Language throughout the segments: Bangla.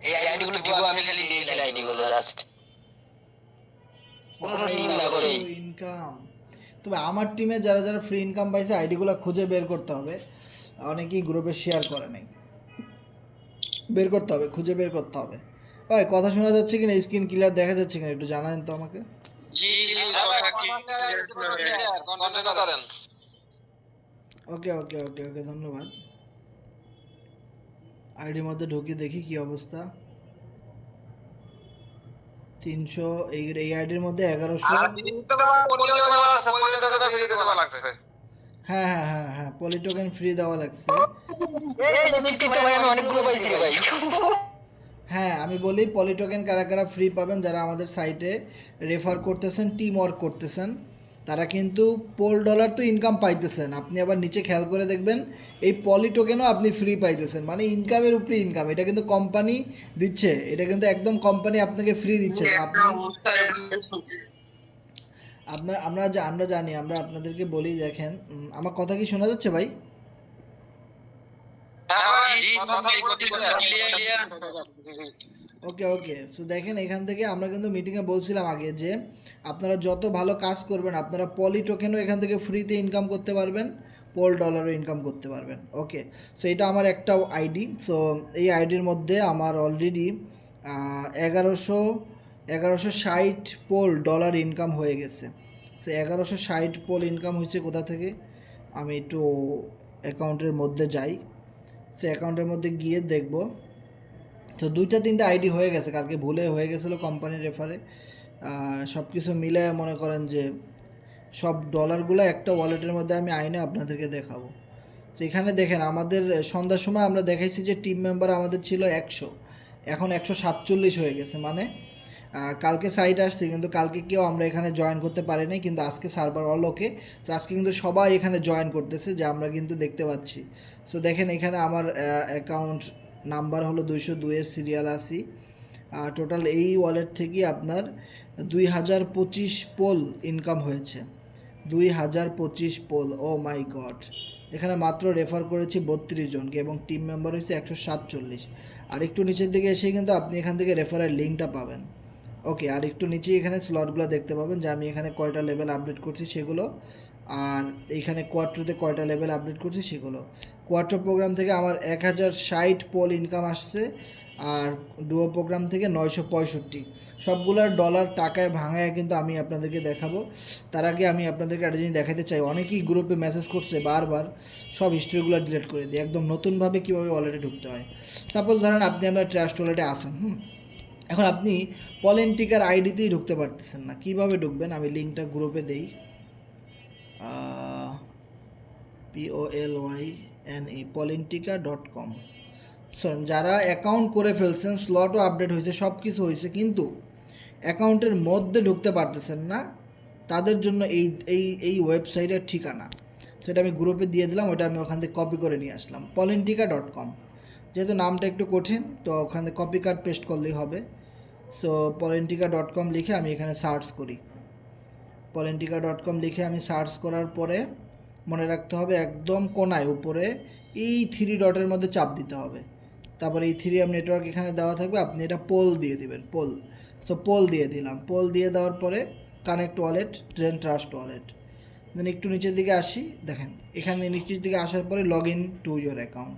এই আইডি গুলো দিব আমি, খালি লিখে আইডি গুলো জাস্ট কোনো টিম না করে ইনকাম। তবে আমার টিমে যারা যারা ফ্রি ইনকাম পাইছে আইডিগুলো খুঁজে বের করতে হবে, অনেকেই গ্রুপে শেয়ার করে নাই, বের করতে হবে, খুঁজে বের করতে হবে। ভাই কথা শোনা যাচ্ছে কিনা, স্ক্রিন ক্লিয়ার দেখা যাচ্ছে কিনা একটু জানাবেন তো আমাকে। জি কন্টিনিউ করেন। ওকে ওকে ওকে ওকে, ধন্যবাদ। আইডির মধ্যে ঢুকি দেখি কি অবস্থা। 300, এই আইডির মধ্যে 1100। হ্যাঁ হ্যাঁ হ্যাঁ হ্যাঁ, পলি টোকেন ফ্রি দেওয়া লাগছে। হ্যাঁ আমি বলি, পলি টোকেন কারা কারা ফ্রি পাবেন, যারা আমাদের সাইটে রেফার করতেছেন, টিম ওয়ার্ক করতেছেন, তারা কিন্তু পোল ডলার তো ইনকাম পাইতেছেন। আপনি আবার নিচে খেয়াল করে দেখবেন এই পলি টোকেনও আপনি ফ্রি পাইতেছেন, মানে ইনকামের উপরে ইনকাম। এটা কিন্তু কোম্পানি দিচ্ছে, এটা কিন্তু একদম কোম্পানি আপনাকে ফ্রি দিচ্ছে। আপনি আমরা জানি, আমরা আপনাদেরকে বলি। দেখেন আমার কথা কি শোনা যাচ্ছে ভাই? ওকে ওকে, সো দেখেন এখান থেকে আমরা কিন্তু মিটিংয়ে বলছিলাম আগে যে আপনারা যত ভালো কাজ করবেন আপনারা পলি টোকেনও এখান থেকে ফ্রিতে ইনকাম করতে পারবেন, পোল ডলারও ইনকাম করতে পারবেন। ওকে, সো এটা আমার একটা আইডি। সো এই আইডির মধ্যে আমার অলরেডি 1160 পোল ডলার ইনকাম হয়ে গেছে। সো 1160 পোল ইনকাম হয়েছে কোথা থেকে, আমি একটু অ্যাকাউন্টের মধ্যে যাই। সে অ্যাকাউন্টের মধ্যে গিয়ে দেখব। তো 2-3টা আইডি হয়ে গেছে, কালকে ভুলে হয়ে গেছিলো কোম্পানির রেফারে। সব কিছু মিলে মনে করেন যে সব ডলারগুলো একটা ওয়ালেটের মধ্যে আমি আইনে আপনাদেরকে দেখাবো। তো এখানে দেখেন আমাদের সন্ধ্যার সময় আমরা দেখাইছি যে টিম মেম্বার আমাদের ছিল 100, এখন 147 হয়ে গেছে। মানে কালকে সাইট আসছে কিন্তু কালকে কেউ আমরা এখানে জয়েন করতে পারি নাই, কিন্তু আজকে সার্ভার অল ওকে। তো আজকে কিন্তু সবাই এখানে জয়েন করতেছে, যে আমরা কিন্তু দেখতে পাচ্ছি। সো দেখেন এখানে আমার অ্যাকাউন্ট নাম্বার হলো 202 এর সিরিয়াল আসি। টোটাল এই ওয়ালেট থেকে আপনার 2025 পোল ইনকাম হয়েছে। 2025 পোল, ও মাই গড। এখানে মাত্র রেফার করেছি 32 জনকে এবং টিম মেম্বার হচ্ছে 147। আর একটু নিচের দিকে এসে কিন্তু আপনি এখান থেকে রেফারের লিঙ্কটা পাবেন। ওকে, আর একটু নিচে এখানে স্লটগুলো দেখতে পাবেন যে আমি এখানে কয়টা লেভেল আপডেট করছি সেগুলো, আর এইখানে কোয়ার্টারতে কয়টা লেভেল আপডেট করছি সেগুলো। কোয়ার্টার প্রোগ্রাম থেকে আমার 1060 পোল ইনকাম আসছে, আর ডুয়ো প্রোগ্রাম থেকে 965। সবগুলোর ডলার টাকায় ভাঙায় কিন্তু আমি আপনাদেরকে দেখাবো। তার আগে আমি আপনাদেরকে একটা জিনিস দেখাতে চাই, অনেকেই গ্রুপে মেসেজ করছে বারবার, সব হিস্ট্রিগুলো ডিলিট করে দিই। একদম নতুনভাবে কীভাবে ওয়ালেটে ঢুকতে হয়। সাপোজ ধরেন আপনি আপনার ট্রাস্ট ওয়ালেটে আসেন, এখন আপনি পলেন্টিকার আইডিতেই ঢুকতে পারতেছেন না, কিভাবে ঢুকবেন? আমি লিঙ্কটা গ্রুপে দেই। POLYNE polentica.com। যারা অ্যাকাউন্ট করে ফেলছেন, স্লটও আপডেট হয়েছে, সব কিছু হয়েছে, কিন্তু অ্যাকাউন্টের মধ্যে ঢুকতে পারতেছেন না, তাদের জন্য এই এই এই ওয়েবসাইটের ঠিকানা সেটা আমি গ্রুপে দিয়ে দিলাম। ওটা আমি ওখান থেকে কপি করে নিয়ে আসলাম, polentica.com। যেহেতু নামটা একটু কঠিন, তো ওখানে কপি কার্ড পেস্ট করলেই হবে। সো polentica.com লিখে আমি এখানে সার্চ করি। polentica.com লিখে আমি সার্চ করার পরে মনে রাখতে হবে একদম কোনায় উপরে এই 3 ডটের মধ্যে চাপ দিতে হবে। তারপরে এই 3M নেটওয়ার্ক এখানে দেওয়া থাকবে, আপনি এটা পোল দিয়ে দিবেন, পোল। সো পোল দিয়ে দিলাম। পোল দিয়ে দেওয়ার পরে কানেক্ট ওয়ালেট, ট্রেন ট্রাস্ট ওয়ালেট। দেন একটু নিচের দিকে আসি, দেখেন এখানে নিচের দিকে আসার পরে log in to your account.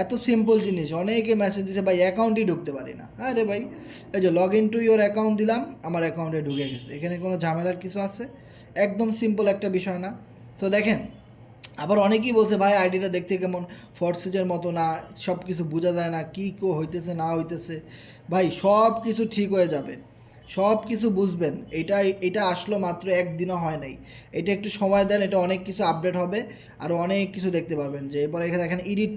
এত সিম্পল জিনিস, অনেকে মেসেজ দিচ্ছে ভাই অ্যাকাউন্টই ঢুকতে পারি না। আরে ভাই, এই যে log in to your account দিলাম, আমার অ্যাকাউন্টে ঢুকে গেছে। এখানে কোনো ঝামেলার কিছু আছে? একদম সিম্পল একটা বিষয় না? সো দেখেন, আবার অনেকেই বলছে ভাই আইডিটা দেখতে কেমন ফরসেজের মতো না, সব কিছু বোঝা যায় না, কী কো হইতেছে না হইতেছে। ভাই সব কিছু ঠিক হয়ে যাবে, সব কিছু বুঝবেন। এটা আসলো মাত্র একদিনও হয় নাই, এটা একটু সময় দেন, এটা অনেক কিছু আপডেট হবে, আরও অনেক কিছু দেখতে পাবেন। যে এরপরে এখানে দেখেন এডিট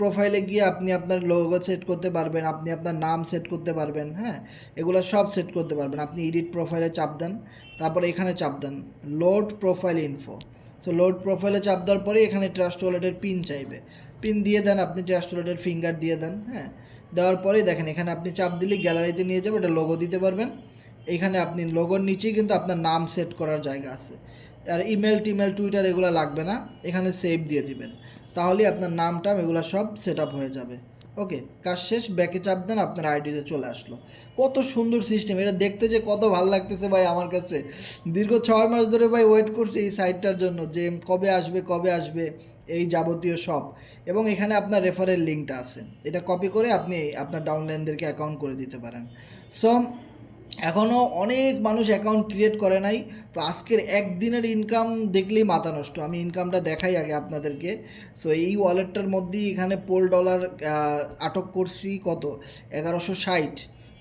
প্রোফাইলে গিয়ে আপনি আপনার লোগো সেট করতে পারবেন, আপনি আপনার নাম সেট করতে পারবেন, হ্যাঁ, এগুলো সব সেট করতে পারবেন। আপনি এডিট প্রোফাইলে চাপ দেন, তারপরে এখানে চাপ দেন load profile info. So load প্রোফাইলে চাপ দেওয়ার পরে এখানে ট্রাস্ট ওয়ালেটের পিন চাইবে, পিন দিয়ে দেন, আপনি ট্রাস্ট ওয়ালেটের ফিঙ্গার দিয়ে দেন। হ্যাঁ, দেওয়ার পরেই দেখেন এখানে আপনি চাপ দিলে গ্যালারিতে নিয়ে যাবে, এটা লোগো দিতে পারবেন। এখানে আপনি লোগোর নিচেই কিন্তু আপনার নাম সেট করার জায়গা আছে। আর ইমেল টিমেল টুইটার এগুলো লাগবে না, এখানে সেভ দিয়ে দিবেন, তাহলেই আপনার নামটা এগুলো সব সেট আপ হয়ে যাবে। ওকে, কাজ শেষ, ব্যাকে চাপ দেন, আপনার আইডিতে চলে আসলো। কত সুন্দর সিস্টেম, এটা দেখতে যে কত ভালো লাগতেছে ভাই আমার কাছে। দীর্ঘ 6 মাস ধরে ভাই ওয়েট করছি এই সাইটটার জন্য, যে কবে আসবে এই যাবতীয় সব। এবং এখানে আপনার রেফারেল লিঙ্কটা আছে, এটা কপি করে আপনি আপনার ডাউনলাইনদেরকে অ্যাকাউন্ট করে দিতে পারেন। সো এখনও অনেক মানুষ অ্যাকাউন্ট ক্রিয়েট করে নাই। তো আজকের একদিনের ইনকাম দেখলেই মাথা নষ্ট। আমি ইনকামটা দেখাই আগে আপনাদেরকে। সো এই ওয়ালেটটার মধ্যেই এখানে পোল ডলার আটক করছি কত, 1160।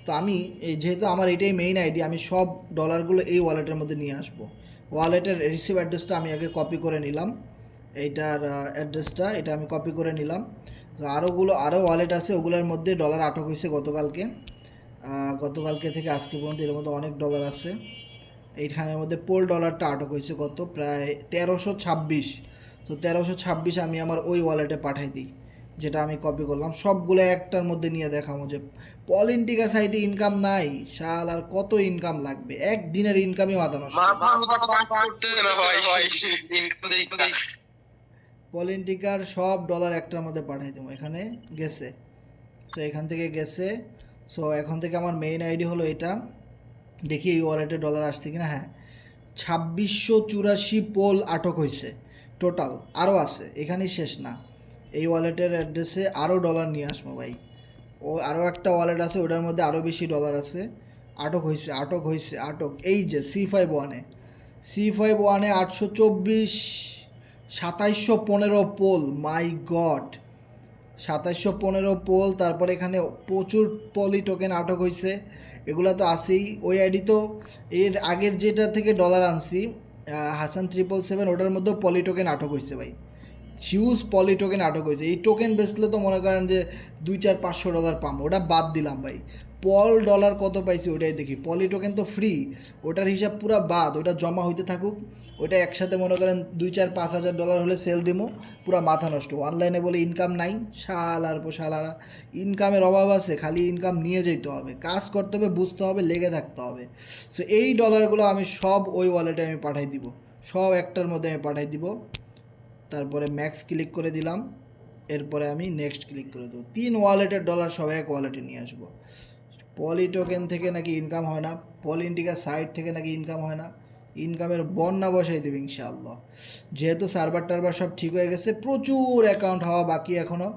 তো আমি যেহেতু আমার এটাই মেইন আইডি, আমি সব ডলারগুলো এই ওয়ালেটের মধ্যে নিয়ে আসবো। ওয়ালেটের রিসিভ অ্যাড্রেসটা আমি আগে কপি করে নিলাম, এইটার অ্যাড্রেসটা এটা আমি কপি করে নিলাম। তো আরও ওয়ালেট আছে, ওগুলোর মধ্যে ডলার আটক হয়েছে গতকালকে থেকে আজকে পর্যন্ত, এর মধ্যে অনেক ডলার আছে। এইখানের মধ্যে পোল ডলারটা আটক হয়েছে কত, প্রায় 1326। তো 1326 আমি আমার ওই ওয়ালেটে পাঠাই দিই, যেটা আমি কপি করলাম। সবগুলো একটার মধ্যে নিয়ে দেখাবো যে পলিন্টিকা সাইটে ইনকাম নাই, শাল আর কত ইনকাম লাগবে, একদিনের ইনকামই মাথা নষ্ট। পলিন্টিকার সব ডলার একটার মধ্যে পাঠাই দেবো, এখানে গেছে। সো এখান থেকে গেছে। সো এখন থেকে আমার মেইন আইডি হলো এটা, দেখি এই ওয়ালেটে ডলার আসছে কিনা। হ্যাঁ, 2684 পোল আটক হয়েছে টোটাল, আরও আছে, এখানেই শেষ না। এই ওয়ালেটের অ্যাড্রেসে আরও ডলার নিয়ে আসবো ভাই। ও আরও একটা ওয়ালেট আছে, ওটার মধ্যে আরও বেশি ডলার আছে। আটক এই যে C51-এ 824, 2715 পোল, মাই গড, 2715 পোল। তারপর এখানে প্রচুর পলি টোকেন আটক হয়েছে, এগুলো তো আছেই। ওই আইডি তো এর আগের যেটা থেকে ডলার আনছি, হাসান 777, ওটার মধ্যেও পলি টোকেন আটক হয়েছে ভাই, হিউজ পলি টোকেন আটক হয়েছে। এই টোকেন বেচলে তো মনে করেন যে 200-500 ডলার পাম, ওটা বাদ দিলাম ভাই। পল ডলার কত পাইছি ওটাই দেখি। পলি টোকেন তো ফ্রি, ওটার হিসাব পুরা বাদ, ওটা জমা হইতে থাকুক। ওটা একসাথে মনে করেন 2-4-5 হাজার ডলার হলে সেল দিমো, পুরা মাথা নষ্ট। অনলাইনে বলে ইনকাম নাই, শালারা ইনকামের অভাব আছে, খালি ইনকাম নিয়ে যেতে হবে, কাজ করতে হবে, বুঝতে হবে, লেগে থাকতে হবে। সো এই ডলারগুলো আমি সব ওই ওয়ালেটে আমি পাঠাই দিব, সব একটার মধ্যে আমি পাঠাই দিব। তারপরে ম্যাক্স ক্লিক করে দিলাম, এরপরে আমি নেক্সট ক্লিক করে দেবো। 3 ওয়ালেটের ডলার সব এক ওয়ালেটে নিয়ে আসবো। পলি টোকেন থেকে নাকি ইনকাম হয় না, পলিন্টিকা সাইট থেকে নাকি ইনকাম হয় না, ইনকামের বন্যা বসাই দেবে ইনশাআল্লাহ। যেহেতু সার্ভার টার্ভার সব ঠিক হয়ে গেছে, প্রচুর অ্যাকাউন্ট হওয়া বাকি এখনও।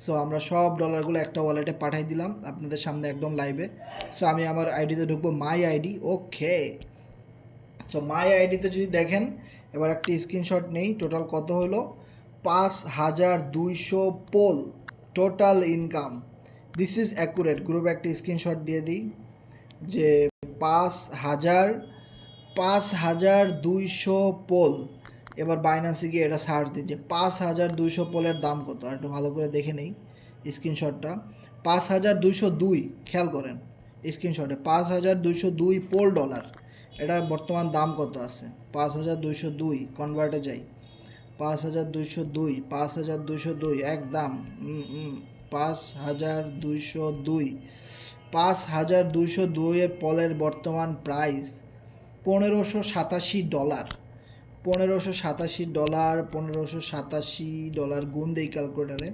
সো আমরা সব ডলারগুলো একটা ওয়ালেটে পাঠাই দিলাম আপনাদের সামনে একদম লাইভে। সো আমি আমার আইডিতে ঢুকবো, মাই আইডি। ওকে, সো মাই আইডিতে যদি দেখেন, এবার একটি স্ক্রিনশট নেই, টোটাল কত হলো, 5200 poll total income. This is accurate. গ্রুপে একটি স্ক্রিনশট দিয়ে দিই যে 5200 পোল। এবার বাইন্যান্সে গিয়ে এটা সার্চ দিই যে 5200 পোলের দাম কত, আর একটু ভালো করে দেখে নেই স্ক্রিনশটটা। 5202, খেয়াল করেন স্ক্রিনশটে 5202 পোল ডলার, এটার বর্তমান দাম কত আছে, 5202। কনভার্টে যাই, 5202 একদম 5202 এর পলের বর্তমান প্রাইস $1587। $1587 গুণ দেই ক্যালকুলেটারে।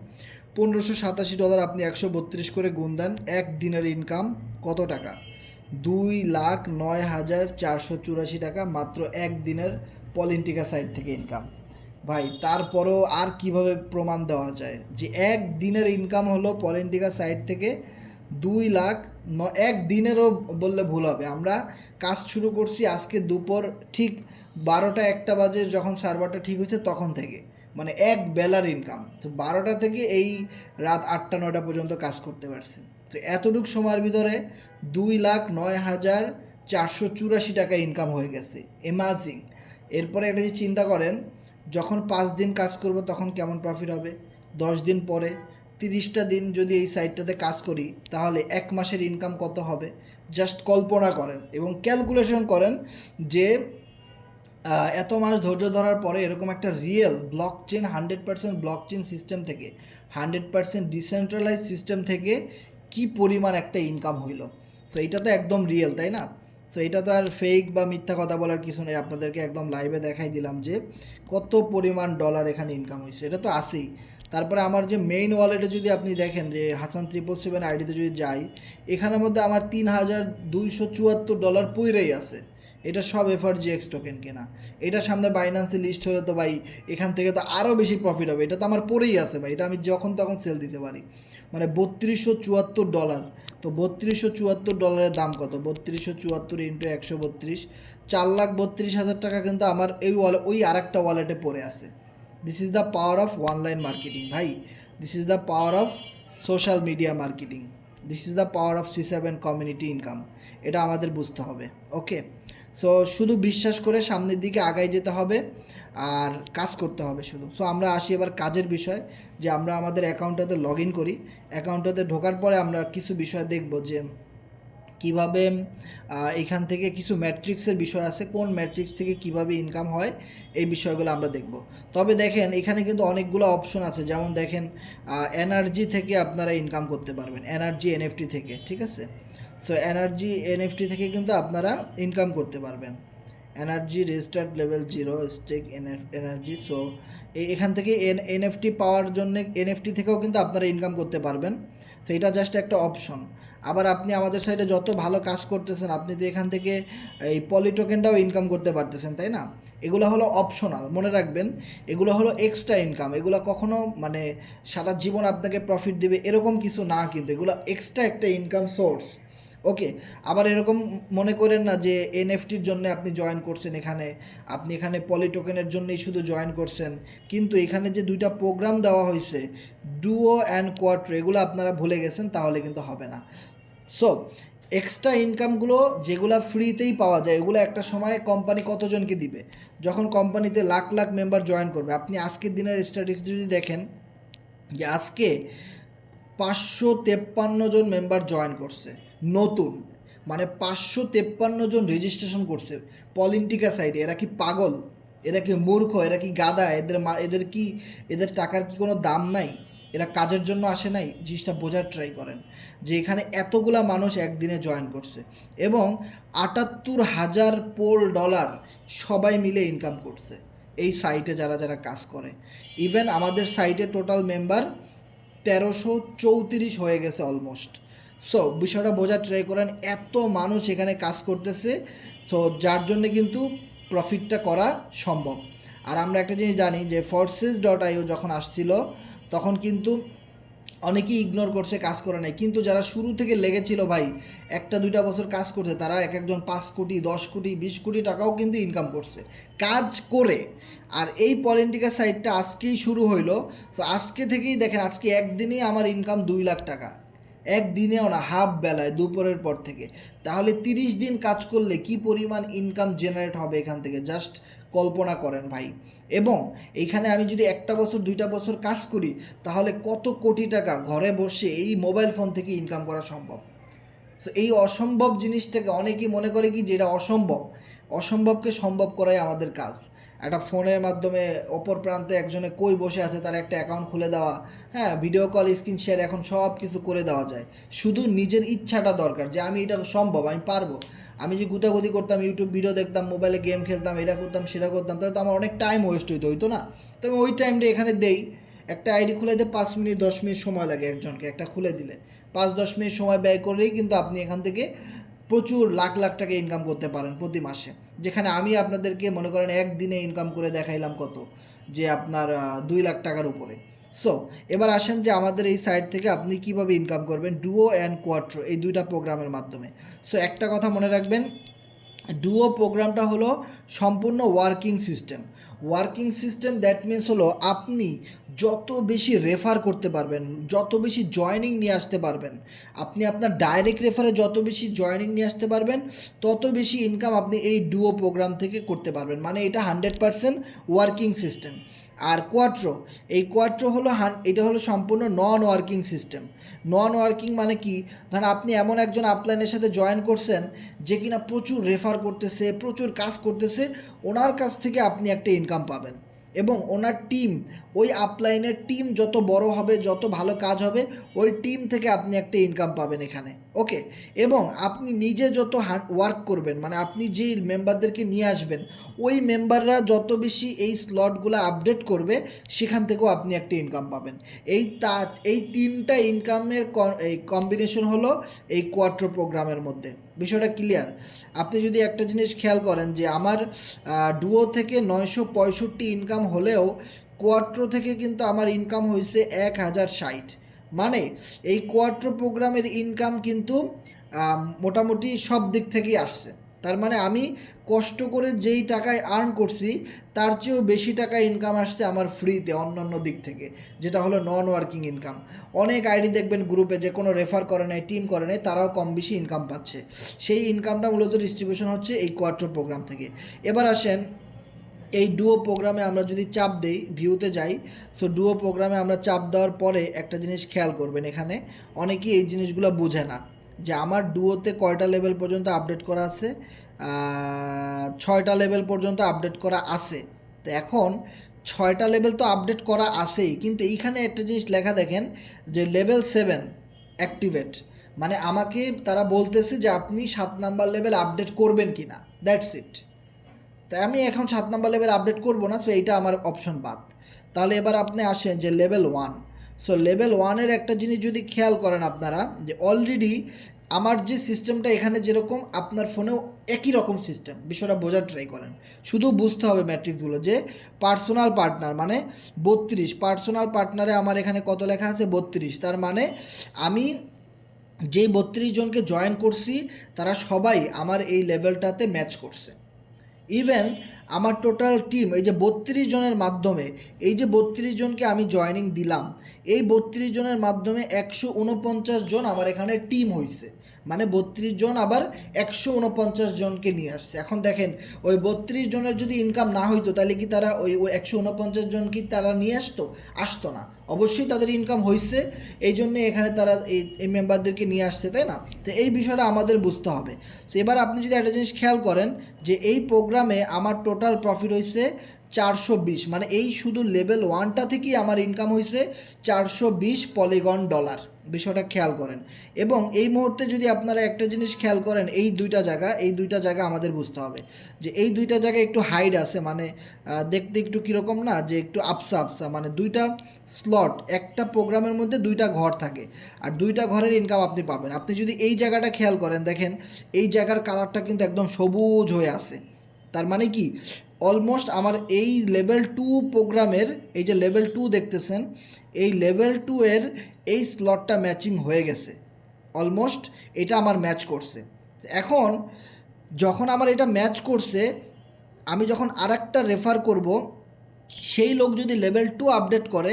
$1587 আপনি 132 করে গুণ দেন, এক দিনের ইনকাম কত টাকা, 2,09,484 টাকা, মাত্র এক দিনের পলিন্টিকা সাইট থেকে ইনকাম। ভাই তারপরও আর কিভাবে প্রমাণ দেওয়া যায় যে এক দিনের ইনকাম হলো পলিন্টিকা সাইট থেকে 2,09,000, এক দিনেরও বললে ভুল হবে। আমরা কাজ শুরু করছি আজকে দুপুর ঠিক 12টা-1টা বাজে, যখন সার্ভারটা ঠিক হয়েছে তখন থেকে, মানে এক বেলার ইনকাম। তো 12টা থেকে এই রাত 8টা-9টা পর্যন্ত কাজ করতে পারছি। তো এতটুকু সময়ের ভিতরে 2,09,484 টাকা ইনকাম হয়ে গেছে, অ্যামাজিং। এরপরে এটা যে চিন্তা করেন, যখন 5 দিন কাজ করব তখন কেমন প্রফিট হবে, 10 দিন পরে 30টা দিন যদি এই সাইটটাতে কাজ করি তাহলে 1 মাসের ইনকাম কত হবে, জাস্ট কল্পনা করেন এবং ক্যালকুলেশন করেন যে এত মাস ধৈর্য ধরার পরে এরকম একটা রিয়েল ব্লকচেন 100% ব্লকচেন সিস্টেম থেকে, 100% ডিসেন্ট্রালাইজ সিস্টেম থেকে কি পরিমাণ একটা ইনকাম হইল। সো এটা তো একদম রিয়েল, তাই না? সো এটা তো আর ফেক বা মিথ্যা কথা বলার কিছু নেই, আপনাদেরকে একদম লাইভে দেখাই দিলাম যে কত পরিমাণ ডলার এখানে ইনকাম হয়েছে, এটা তো আসেই। তারপরে আমার যে মেইন ওয়ালেটে যদি আপনি দেখেন যে হাসান 777 আইডিতে যদি যাই, এখানের মধ্যে আমার $3,274 পুইরেই আছে। এটা সব এফআরজিএক্স টোকেন কেনা। এটা সামনে বাইন্যান্সে লিস্ট হলে তো ভাই এখান থেকে তো আরও বেশি প্রফিট হবে। এটা তো আমার পরেই আছে ভাই, এটা আমি যখন তখন সেল দিতে পারি। মানে $3274। তো $3274 দাম কত? 3274 ইন্টু 132, 4,32,000 টাকা কিন্তু আমার এই ওই আরেকটা ওয়ালেটে পড়ে আছে। This is the power of online marketing ভাই, this is the power of social media marketing, this is the power of C7 community income. এটা আমাদের বুঝতে হবে। ওকে, সো শুধু বিশ্বাস করে সামনের দিকে আগায় যেতে হবে আর কাজ করতে হবে শুধু। সো আমরা আসি এবার কাজের বিষয়, যে আমরা আমাদের অ্যাকাউন্টটাতে লগ ইন করি। অ্যাকাউন্টটাতে ঢোকার পরে আমরা কিছু বিষয় দেখব যে কিভাবে এখান থেকে কিছু ম্যাট্রিক্সের বিষয় আছে, কোন ম্যাট্রিক্স থেকে কিভাবে ইনকাম হয় এই বিষয়গুলো আমরা দেখব। তবে দেখেন এখানে কিন্তু অনেকগুলো অপশন আছে, যেমন দেখেন এনার্জি থেকে আপনারা ইনকাম করতে পারবেন, এনার্জি এনএফটি থেকে, ঠিক আছে। সো এনার্জি এনএফটি থেকে কিন্তু আপনারা ইনকাম করতে পারবেন। Energy registered level 0 stake energy. So এখান থেকে এনএফটি পাওয়ার জন্য এনএফটি থেকেও কিন্তু আপনারা ইনকাম করতে পারবেন। সো এটা জাস্ট একটা অপশন। আবার আপনি আমাদের সাইডে যত ভালো কাজ করতেছেন, আপনি তো এখান থেকে এই পলি টোকেনটাও ইনকাম করতে পারতেছেন, তাই না? এগুলো হলো অপশনাল, মনে রাখবেন এগুলো হলো এক্সট্রা ইনকাম। এগুলো কখনো মানে সারা জীবন আপনাকে প্রফিট দেবে এরকম কিছু না, কিন্তু এগুলো এক্সট্রা একটা ইনকাম সোর্স। ওকে, আবার এরকম মনে করেন না যে এনএফটির জন্য আপনি জয়েন করছেন, আপনি এখানে পলি টোকেনের জন্যই শুধু জয়েন করছেন, কিন্তু এখানে যে দুইটা প্রোগ্রাম দেওয়া হয়েছে ডুও অ্যান্ড কোয়াট্রো, এগুলো আপনারা ভুলে গেছেন, তাহলে কিন্তু হবে না। সো এক্সট্রা ইনকামগুলো যেগুলো ফ্রিতেই পাওয়া যায়, এগুলো একটা সময় কোম্পানি কতজনকে দিবে? যখন কোম্পানিতে লাখ লাখ মেম্বার জয়েন করবে। আপনি আজকের দিনের স্ট্যাটিস্টিক্স যদি দেখেন যে আজকে 553 জন মেম্বার জয়েন করছে নতুন, মানে 553 জন রেজিস্ট্রেশন করছে পলিটিকা সাইডে। এরা কি পাগল? এরা কি মূর্খ? এরা কি গাদা? এদের টাকার কি কোনো দাম নাই? এরা কাজের জন্য আসে নাই? জিনিসটা বোঝার ট্রাই করেন যে এখানে এতগুলা মানুষ একদিনে জয়েন করছে এবং $78,000 সবাই মিলে ইনকাম করছে এই সাইটে যারা যারা কাজ করে। ইভেন আমাদের সাইটে টোটাল মেম্বার 1334 হয়ে গেছে অলমোস্ট। সো বিষয়টা বোঝার ট্রাই করেন, এত মানুষ এখানে কাজ করতেছে। সো যার জন্য কিন্তু প্রফিটটা করা সম্ভব। আর আমরা একটা জিনিস জানি যে forces.io যখন আসছিল তখন কিন্তু অনেকেই ইগনোর করছে, কাজ করে নাই। কিন্তু যারা শুরু থেকে লেগেছিল ভাই, 1-2 বছর কাজ করছে, তারা এক একজন 5 কোটি 10 কোটি 20 কোটি টাকাও কিন্তু ইনকাম করছে কাজ করে। আর এই পলিটিকা সাইটটা আজকেই শুরু হইলো। সো আজকে থেকেই দেখেন, আজকে একদিনেই আমার ইনকাম 2 লাখ টাকা, একদিনেও না, হাফ বেলায় দুপুরের পর থেকে। তাহলে 30 দিন কাজ করলে কি পরিমাণ ইনকাম জেনারেট হবে এখান থেকে, জাস্ট কল্পনা করেন ভাই। এবং এইখানে আমি যদি 1 বছর 2 বছর কাজ করি, তাহলে কত কোটি টাকা ঘরে বসে এই মোবাইল ফোন থেকে ইনকাম করা সম্ভব। সো এই অসম্ভব জিনিসটাকে অনেকেই মনে করে কি যে এটা অসম্ভব, অসম্ভবকে সম্ভব করাই আমাদের কাজ। একটা ফোনের মাধ্যমে অপর প্রান্তে একজনে কই বসে আছে তার একটা অ্যাকাউন্ট খুলে দেওয়া, হ্যাঁ, ভিডিও কল, স্ক্রিন শেয়ার, এখন সব কিছু করে দেওয়া যায়। শুধু নিজের ইচ্ছাটা দরকার যে আমি এটা সম্ভব, আমি পারবো। আমি যে গুতাগুতি করতাম, ইউটিউব ভিডিও দেখতাম, মোবাইলে গেম খেলতাম, এটা করতাম সেটা করতাম, তাহলে তো আমার অনেক টাইম ওয়েস্ট হইতো না? তো আমি ওই টাইমটা এখানে দেই। একটা আইডি খুলে দিতে 5 মিনিট 10 মিনিট সময় লাগে একজনকে, একটা খুলে দিলে 5-10 মিনিট সময় ব্যয় করলেই কিন্তু আপনি এখান থেকে প্রচুর লাখ লাখ টাকা ইনকাম করতে পারেন প্রতি মাসে। যেখানে আমি আপনাদেরকে মনে করেন একদিনে ইনকাম করে দেখাইলাম কত, যে আপনার 2 লাখ টাকার উপরে। সো এবার আসেন যে আমাদের এই সাইট থেকে আপনি কিভাবে ইনকাম করবেন ডুও অ্যান্ড কোয়াট্রো, এই দুইটা প্রোগ্রামের মাধ্যমে। সো একটা কথা মনে রাখবেন, ডুও প্রোগ্রামটা হলো সম্পূর্ণ working system. Working system that means হলো আপনি যত বেশি রেফার করতে পারবেন, যত বেশি জয়েনিং নিয়ে আসতে পারবেন, আপনি আপনার ডাইরেক্ট রেফারে যত বেশি জয়েনিং নিয়ে আসতে পারবেন, তত বেশি ইনকাম আপনি এই ডুও প্রোগ্রাম থেকে করতে পারবেন। মানে এটা 100% ওয়ার্কিং সিস্টেম। আর কোয়াট্রো, এই কোয়াট্রো হলো এটা হলো সম্পূর্ণ নন ওয়ার্কিং সিস্টেম। নন ওয়ার্কিং মানে কি? ধরেন আপনি এমন একজন আপলাইনের সাথে জয়েন করছেন যে কিনা প্রচুর রেফার করতেছে, প্রচুর কাজ করতেছে, ওনার কাছ থেকে আপনি একটা ইনকাম পাবেন। এবং ওনার টিম, ওই আপলাইনের টিম যত বড় হবে, যত ভালো কাজ হবে, ওই টিম থেকে আপনি একটা ইনকাম পাবেন এখানে। ওকে, এবং আপনি নিজে যত ওয়ার্ক করবেন, মানে আপনি যে মেম্বারদেরকে নিয়ে আসবেন, ওই মেম্বাররা যত বেশি এই স্লটগুলো আপডেট করবে, সেখান থেকেও আপনি একটা ইনকাম পাবেন। এই তিনটা ইনকামের এই কম্বিনেশন হলো এই কোয়াট্রো প্রোগ্রামের মধ্যে। বিষয়টা ক্লিয়ার? আপনি যদি একটা জিনিস খেয়াল করেন যে আমার ডুও থেকে 965 ইনকাম হলেও কোয়াট্রো থেকে কিন্তু আমার ইনকাম হয়েছে 1060। মানে এই কোয়াট্রো প্রোগ্রামের ইনকাম কিন্তু মোটামুটি সব দিক থেকেই আসছে। তার মানে আমি কষ্ট করে যেই টাকায় আর্ন করছি, তার চেয়েও বেশি টাকা ইনকাম আসছে আমার ফ্রিতে অন্যান্য দিক থেকে, যেটা হলো নন ওয়ার্কিং ইনকাম। অনেক আইডি দেখবেন গ্রুপে যে কোনো রেফার করে নাই, টিম করে নাই, তারাও কম বেশি ইনকাম পাচ্ছে। সেই ইনকামটা মূলত ডিস্ট্রিবিউশন হচ্ছে এই কোয়াট্রো প্রোগ্রাম থেকে। এবার আসেন এই ডুও প্রোগ্রামে আমরা যদি চাপ দেই, ভিউতে যাই, সো ডুও প্রোগ্রামে আমরা চাপ দেওয়ার পরে একটা জিনিস খেয়াল করবেন, এখানে অনেকেই এই জিনিসগুলো বোঝে না যে আমার ডুওতে কয়টা লেভেল পর্যন্ত আপডেট করা আছে। 6টা লেভেল পর্যন্ত আপডেট করা আছে। তো এখন 6টা লেভেল তো আপডেট করা আছেই, কিন্তু এইখানে একটা জিনিস লেখা দেখেন যে লেভেল 7 অ্যাক্টিভেট, মানে আমাকে তারা বলতেছে যে আপনি 7 নাম্বার লেভেল আপডেট করবেন কি না, দ্যাটস ইট। তাই আমি এখন 7 নাম্বার লেভেল আপডেট করবো না, সো এইটা আমার অপশন বাদ। তাহলে এবার আপনি আসেন যে লেভেল 1। সো লেভেল 1-এর একটা জিনিস যদি খেয়াল করেন আপনারা, যে অলরেডি আমার যে সিস্টেমটা এখানে যেরকম, আপনার ফোনেও একই রকম সিস্টেম। বিষয়টা বোঝার ট্রাই করেন, শুধু বুঝতে হবে ম্যাট্রিক্সগুলো। যে পার্সোনাল পার্টনার মানে 32, পার্সোনাল পার্টনারে আমার এখানে কত লেখা আছে 32। তার মানে আমি যেই 32 জনকে জয়েন করছি, তারা সবাই আমার এই লেভেলটাতে ম্যাচ করছে। ইভেন আমার টোটাল টিম, এই যে 32 জনের মাধ্যমে, এই যে 32 জনকে আমি জয়েনিং দিলাম, এই 32 জনের মাধ্যমে 149 জন আমার এখানে টিম হয়েছে। মানে 32 জন আবার 149 জনকে নিয়ে আসছে। এখন দেখেন, ওই 32 জনের যদি ইনকাম না হইতো, তাহলে কি তারা ওই 149 জন কি তারা নিয়ে আসতো না? অবশ্যই তাদের ইনকাম হয়েছে, এই জন্যে এখানে তারা এই মেম্বারদেরকে নিয়ে আসছে, তাই না? তো এই বিষয়টা আমাদের বুঝতে হবে। তো এবার আপনি যদি একটা জিনিস খেয়াল করেন যে এই প্রোগ্রামে আমার টোটাল প্রফিট হয়েছে 420, মানে এই শুধু লেভেল 1টা থেকেই আমার ইনকাম হয়েছে 420 পলিগন ডলার। বিষয়টা খেয়াল করেন। এবং এই মুহূর্তে যদি আপনারা একটা জিনিস খেয়াল করেন, এই দুইটা জায়গা আমাদের বুঝতে হবে যে এই দুইটা জায়গায় একটু হাইড আছে, মানে দেখতে একটু কীরকম না, যে একটু আপসা, মানে দুইটা স্লট, একটা প্রোগ্রামের মধ্যে দুইটা ঘর থাকে, আর দুইটা ঘরের ইনকাম আপনি পাবেন। আপনি যদি এই জায়গাটা খেয়াল করেন, দেখেন এই জায়গার কালারটা কিন্তু একদম সবুজ হয়ে আছে। তার মানে কি, অলমোস্ট আমার এই লেভেল 2 প্রোগ্রামের, এই যে লেভেল 2 দেখতেছেন, এই লেভেল 2 এর এই স্লটটা ম্যাচিং হয়ে গেছে অলমোস্ট, এটা আমার ম্যাচ করছে। এখন যখন আমার এটা ম্যাচ করছে, আমি যখন আরেকটা রেফার করব, সেই লোক যদি লেভেল 2 আপডেট করে,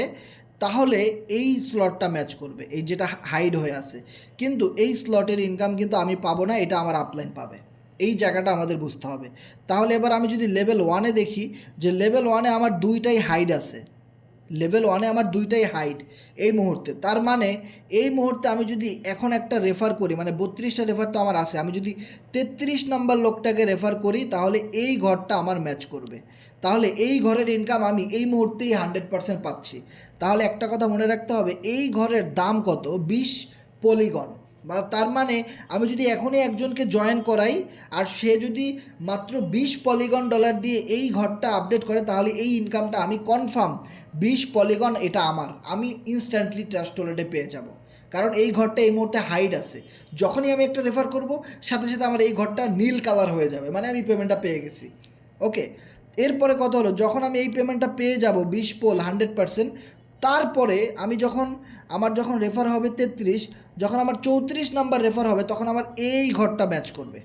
তাহলে এই স্লটটা ম্যাচ করবে, এই যেটা হাইড হয়ে আছে। কিন্তু এই স্লটের ইনকাম কিন্তু আমি পাবো না, এটা আমার আপলাইন পাবে। এই জায়গাটা আমাদের বুঝতে হবে। তাহলে এবার আমি যদি লেভেল 1-এ দেখি, যে লেভেল 1-এ আমার দুইটাই হাইড আছে, লেভেল 1-এ আমার দুইটাই হাইড এই মুহূর্তে। তার মানে এই মুহূর্তে আমি যদি এখন একটা রেফার করি, মানে 32টা রেফার তো আমার আছে, আমি যদি 33 নম্বর লোকটাকে রেফার করি, তাহলে এই ঘরটা আমার ম্যাচ করবে। তাহলে এই ঘরের ইনকাম আমি এই মুহূর্তেই 100% পাচ্ছি। তাহলে একটা কথা মনে রাখতে হবে, এই ঘরের দাম কত, 20 পলিগন। বা তার মানে আমি যদি এখনই একজনকে জয়েন করাই, আর সে যদি মাত্র 20 পলিগন ডলার দিয়ে এই ঘরটা আপডেট করে, তাহলে এই ইনকামটা আমি কনফার্ম 20 পলিগন এটা আমি ইনস্ট্যান্টলি ট্রাস্ট ওয়ালেটে পেয়ে যাব। কারণ এই ঘরটা এই মুহূর্তে হাইড আছে। যখনই আমি একটা রেফার করব, সাথে সাথে আমার এই ঘরটা নীল কালার হয়ে যাবে, মানে আমি পেমেন্টটা পেয়ে গেছি। ওকে, এরপরে কথা হলো, যখন আমি এই পেমেন্টটা পেয়ে যাব 20 পোল 100%, তারপরে আমি যখন রেফার হবে 33, যখন আমার 34 নাম্বার রেফার হবে, তখন আমার এই ঘরটা ম্যাচ করবে।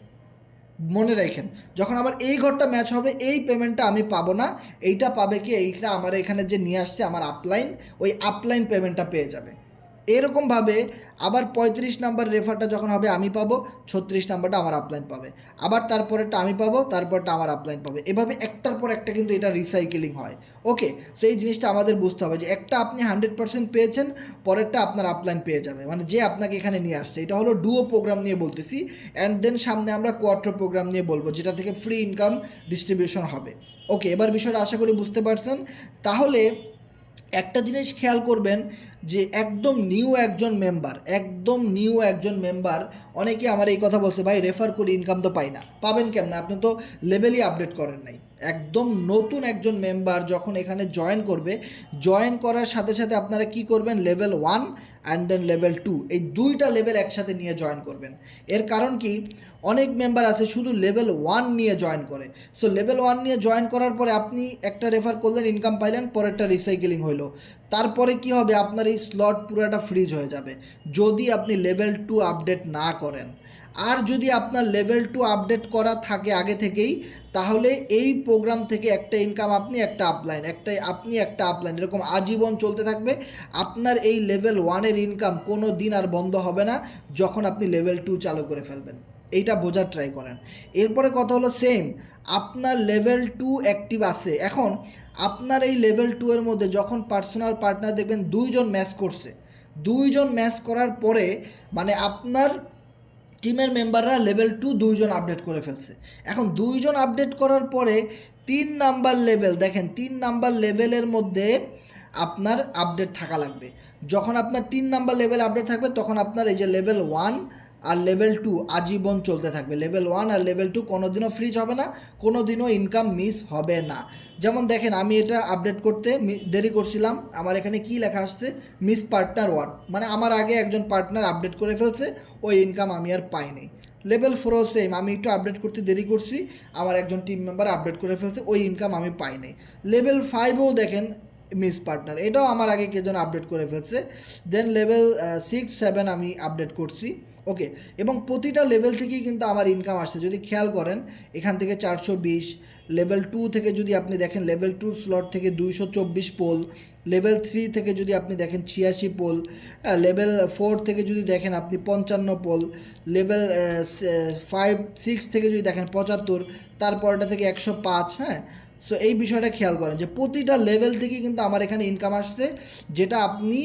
মনে রাখেন, যখন আমার এই ঘরটা ম্যাচ হবে, এই পেমেন্টটা আমি পাবো না, এইটা পাবে কি, এইটা আমার এখানে যে নিয়ে আসছে আমার আপলাইন, ওই আপলাইন পেমেন্টটা পেয়ে যাবে। এরকমভাবে আবার 35 নাম্বার রেফারটা যখন হবে আমি পাবো, 36 নাম্বারটা আমার আপলাইন পাবে, আবার তারপরেরটা আমি পাবো, তারপরটা আমার আপলাইন পাবে, এভাবে একটার পর একটা কিন্তু এটা রিসাইকেলিং হয়। ওকে, সো এই জিনিসটা আমাদের বুঝতে হবে যে একটা আপনি 100% পেয়েছেন, পরেরটা আপনার আপলাইন পেয়ে যাবে, মানে যে আপনাকে এখানে নিয়ে আসছে। এটা হলো ডুও প্রোগ্রাম নিয়ে বলতেছি, অ্যান্ড দেন সামনে আমরা কোয়ার্টার প্রোগ্রাম নিয়ে বলবো, যেটা থেকে ফ্রি ইনকাম ডিস্ট্রিবিউশন হবে। ওকে, এবার বিষয়টা আশা করি বুঝতে পারছেন। তাহলে একটা জিনিস খেয়াল করবেন যে একদম নিউ একজন মেম্বার, অনেকে আমার এই কথা বলছে, ভাই রেফার করে ইনকাম তো পাই না। পাবেন কেমন? আপনি তো লেভেলই আপডেট করেন নাই। একদম নতুন একজন মেম্বার যখন এখানে জয়েন করবে, জয়েন করার সাথে সাথে আপনারা কি করবেন, লেভেল 1 অ্যান্ড দেন লেভেল 2, এই দুইটা লেভেল একসাথে নিয়ে জয়েন করবেন। এর কারণ কি, অনেক মেম্বার আছে শুধু লেভেল 1 নিয়ে জয়েন করে। সো লেভেল 1 নিয়ে জয়েন করার পরে আপনি একটা রেফার করলেন, ইনকাম পাইলেন, পরেরটা রিসাইকেলিং হলো, তারপরে কি হবে, আপনার এই স্লট পুরোটা ফ্রিজ হয়ে যাবে যদি আপনি লেভেল 2 আপডেট না করেন। আর যদি আপনার লেভেল 2 আপডেট করা থাকে আগে থেকেই, তাহলে এই প্রোগ্রাম থেকে একটা ইনকাম আপনি, একটা আপলাইন, একটা আপলাইন, এরকম আজীবন চলতে থাকবে। আপনার এই লেভেল 1-এর ইনকাম কোনো দিন আর বন্ধ হবে না যখন আপনি লেভেল 2 চালু করে ফেলবেন। এইটা বোঝার ট্রাই করেন। এরপরে কথা হলো সেম, আপনার লেভেল 2 অ্যাক্টিভ আছে। এখন আপনার এই লেভেল 2 এর মধ্যে যখন পার্সোনাল পার্টনার দেখবেন 2জন ম্যাচ করছে, 2জন ম্যাচ করার পরে মানে আপনার টিমের মেম্বাররা লেভেল 2 2জন আপডেট করে ফেলছে। এখন 2জন আপডেট করার পরে 3 নাম্বার লেভেল, দেখেন 3 নাম্বার লেভেলের মধ্যে আপনার আপডেট থাকা লাগবে। যখন আপনার 3 নাম্বার লেভেল আপডেট থাকবে, তখন আপনার এই যে লেভেল 1 আর লেভেল 2 আজীবন চলতে থাকবে। লেভেল 1 আর লেভেল 2 কোনো দিনও ফ্রিজ হবে না, কোনো দিনও ইনকাম মিস হবে না। যেমন দেখেন, আমি এটা আপডেট করতে দেরি করছিলাম, আমার এখানে কি লেখা আসছে, মিস পার্টনার 1, মানে আমার আগে একজন পার্টনার আপডেট করে ফেলছে, ওই ইনকাম আমি আর পাইনি। লেভেল 4ও সেম, আমি একটু আপডেট করতে দেরি করছি, আমার একজন টিম মেম্বার আপডেট করে ফেলছে, ওই ইনকাম আমি পাইনি। লেভেল 5ও দেখেন মিস পার্টনার, এটাও আমার আগে কেজন আপডেট করে ফেলছে। দেন লেভেল 6, 7 আমি আপডেট করছি। ওকে, এবং প্রতিটা লেভেল থেকেই কিন্তু আমার ইনকাম আসছে। যদি খেয়াল করেন, এখান থেকে 420, লেভেল 2 থেকে যদি আপনি দেখেন, লেভেল 2 স্লট থেকে 224 পোল, লেভেল 3 থেকে যদি আপনি দেখেন 86 পোল, লেভেল 4 থেকে যদি দেখেন আপনি 55 পোল, লেভেল 5, 6 থেকে যদি দেখেন 75, তারপরটা থেকে 105। হ্যাঁ, সো এই বিষয়টা খেয়াল করেন যে প্রতিটা লেভেল থেকেই কিন্তু আমার এখানে ইনকাম আসছে। যেটা আপনি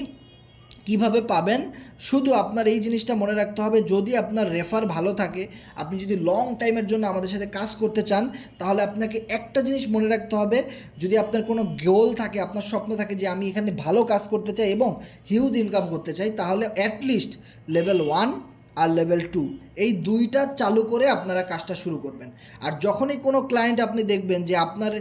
কিভাবে পাবেন, শুধু আপনার এই জিনিসটা মনে রাখতে হবে, যদি আপনার রেফার ভালো থাকে, আপনি যদি লং টাইমের জন্য আমাদের সাথে কাজ করতে চান, তাহলে আপনাকে একটা জিনিস মনে রাখতে হবে, যদি আপনার কোনো গোল থাকে, আপনার স্বপ্ন থাকে যে আমি এখানে ভালো কাজ করতে চাই এবং হিউজ ইনকাম করতে চাই, তাহলে অ্যাটলিস্ট লেভেল 1 আর লেভেল 2 এই দুইটা চালু করে আপনারা কাজটা শুরু করবেন। আর যখনই কোনো ক্লায়েন্ট আপনি দেখবেন যে আপনার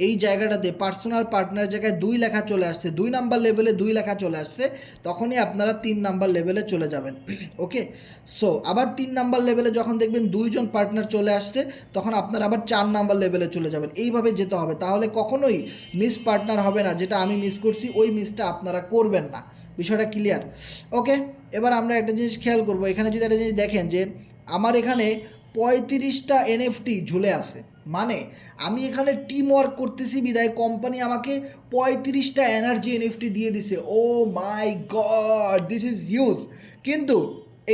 এই জায়গাটাতে পার্সোনাল পার্টনার জায়গায় 2 লেখা চলে আসছে, 2 নাম্বার লেভেলে 2 লেখা চলে আসছে, তখনই আপনারা 3 নাম্বার লেভেলে চলে যাবেন। ওকে, সো আবার 3 নাম্বার লেভেলে যখন দেখবেন 2জন পার্টনার চলে আসছে, তখন আপনারা আবার 4 নাম্বার লেভেলে চলে যাবেন। এইভাবে যেতে হবে, তাহলে কখনোই মিস পার্টনার হবে না। যেটা আমি মিস করছি, ওই মিসটা আপনারা করবেন না। বিষয়টা ক্লিয়ার? ওকে, এবার আমরা একটা জিনিস খেয়াল করব, এখানে যদি একটা জিনিস দেখেন যে আমার এখানে 35টা এনএফটি ঝুলে আছে, মানে আমি এখানে টিম ওয়ার্ক করতেছি বিদায় কোম্পানি আমাকে 35টা এনার্জি এনএফটি দিয়ে দিছে। ও মাই গড, দিস ইজ হিউজ। কিন্তু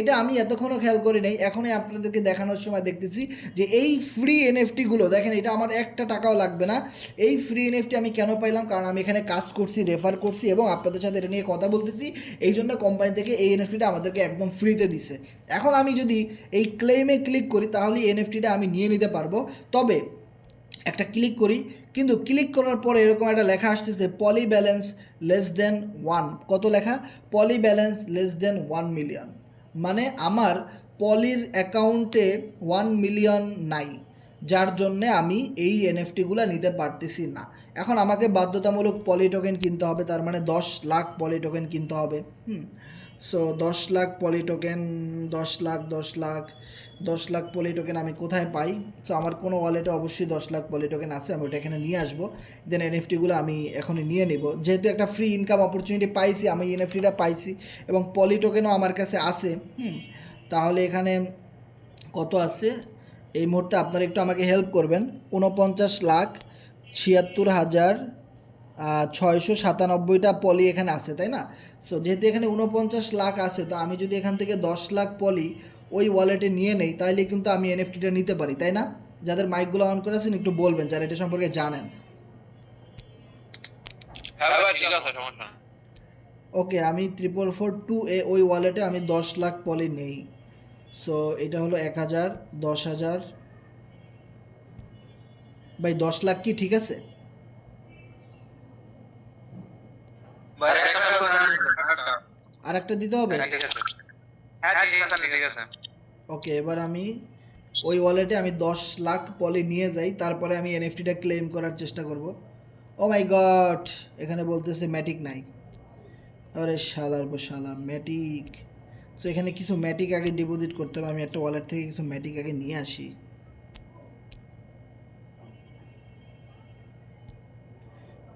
এটা আমি এতক্ষণও খেয়াল করি নাই, এখনই আপনাদেরকে দেখানোর সময় দেখতেছি যে এই ফ্রি এনএফটিগুলো দেখেন, এটা আমার একটা টাকাও লাগবে না। এই ফ্রি এনএফটি আমি কেন পাইলাম, কারণ আমি এখানে কাজ করছি, রেফার করছি এবং আপনাদের সাথে এটা নিয়ে কথা বলতেছি, এই জন্য কোম্পানি থেকে এই এনএফটিটা আমাদেরকে একদম ফ্রিতে দিছে। এখন আমি যদি এই ক্লেমে ক্লিক করি, তাহলে এই এনএফটিটা আমি নিয়ে নিতে পারবো। তবে একটা ক্লিক করি, কিন্তু ক্লিক করার পরে এরকম একটা লেখা আসতেছে, পলি ব্যালেন্স লেস দেন 1। কত লেখা? পলি ব্যালেন্স লেস দেন 1 মিলিয়ন, মানে আমার পলির অ্যাকাউন্টে 1 মিলিয়ন নাই, যার জন্যে আমি এই এনএফটিগুলো নিতে পারতেছি না। এখন আমাকে বাধ্যতামূলক পলি টোকেন কিনতে হবে, তার মানে 10 লাখ পলি টোকেন কিনতে হবে। সো 10 লাখ পলি টোকেন, 10 লাখ পলি টোকেন আমি কোথায় পাই? সো আমার কোনো ওয়ালেটে অবশ্যই 10 লাখ পলি টোকেন আছে, আমি ওটা এখানে নিয়ে আসবো। দেন এনএফটিগুলো আমি এখনই নিয়ে নেব, যেহেতু একটা ফ্রি ইনকাম অপরচুনিটি পাইছি, আমি এনএফটিটা পাইছি এবং পলি টোকেনও আমার কাছে আছে। তাহলে এখানে কত আছে এই মুহূর্তে? আপনারা একটু আমাকে হেল্প করবেন। 49,76,000 697টা পলি এখানে আছে, তাই না? সো যেহেতু এখানে 49 লাখ আছে, তো আমি যদি এখান থেকে 10 লাখ পলি ওই ওয়ালেটে নিয়ে নেই, তাহলে কিন্তু আমি এনএফটিটা নিতে পারি, তাই না? যাদের মাইকগুলো অন করে আছেন একটু বলবেন যারা এটা সম্পর্কে জানেন। হ্যাঁ ভাই ঠিক আছে, সমস্যা নেই। ওকে, আমি 4442 ওই ওয়ালেটে আমি 10 লাখ পলি নেই। সো এটা হলো 1000, 10,000, ভাই 10 লাখ কি ঠিক আছে? ভাই একটা শুনুন, আর একটা দিতে হবে? ঠিক আছে। হ্যাঁ ঠিক আছে, ঠিক আছে। ওকে, এবার আমি ওই ওয়ালেটে আমি 10 লাখ পলি নিয়ে যাই, তারপরে আমি এনএফটিটা ক্লেম করার চেষ্টা করব। ও মাই গড, এখানে বলতেছে ম্যাটিক নাই। আরে শালার পর শালা, ম্যাটিক। সো এখানে কিছু ম্যাটিক আগে ডিপোজিট করতে হবে, আমি একটা ওয়ালেট থেকে কিছু ম্যাটিক আগে নিয়ে আসি।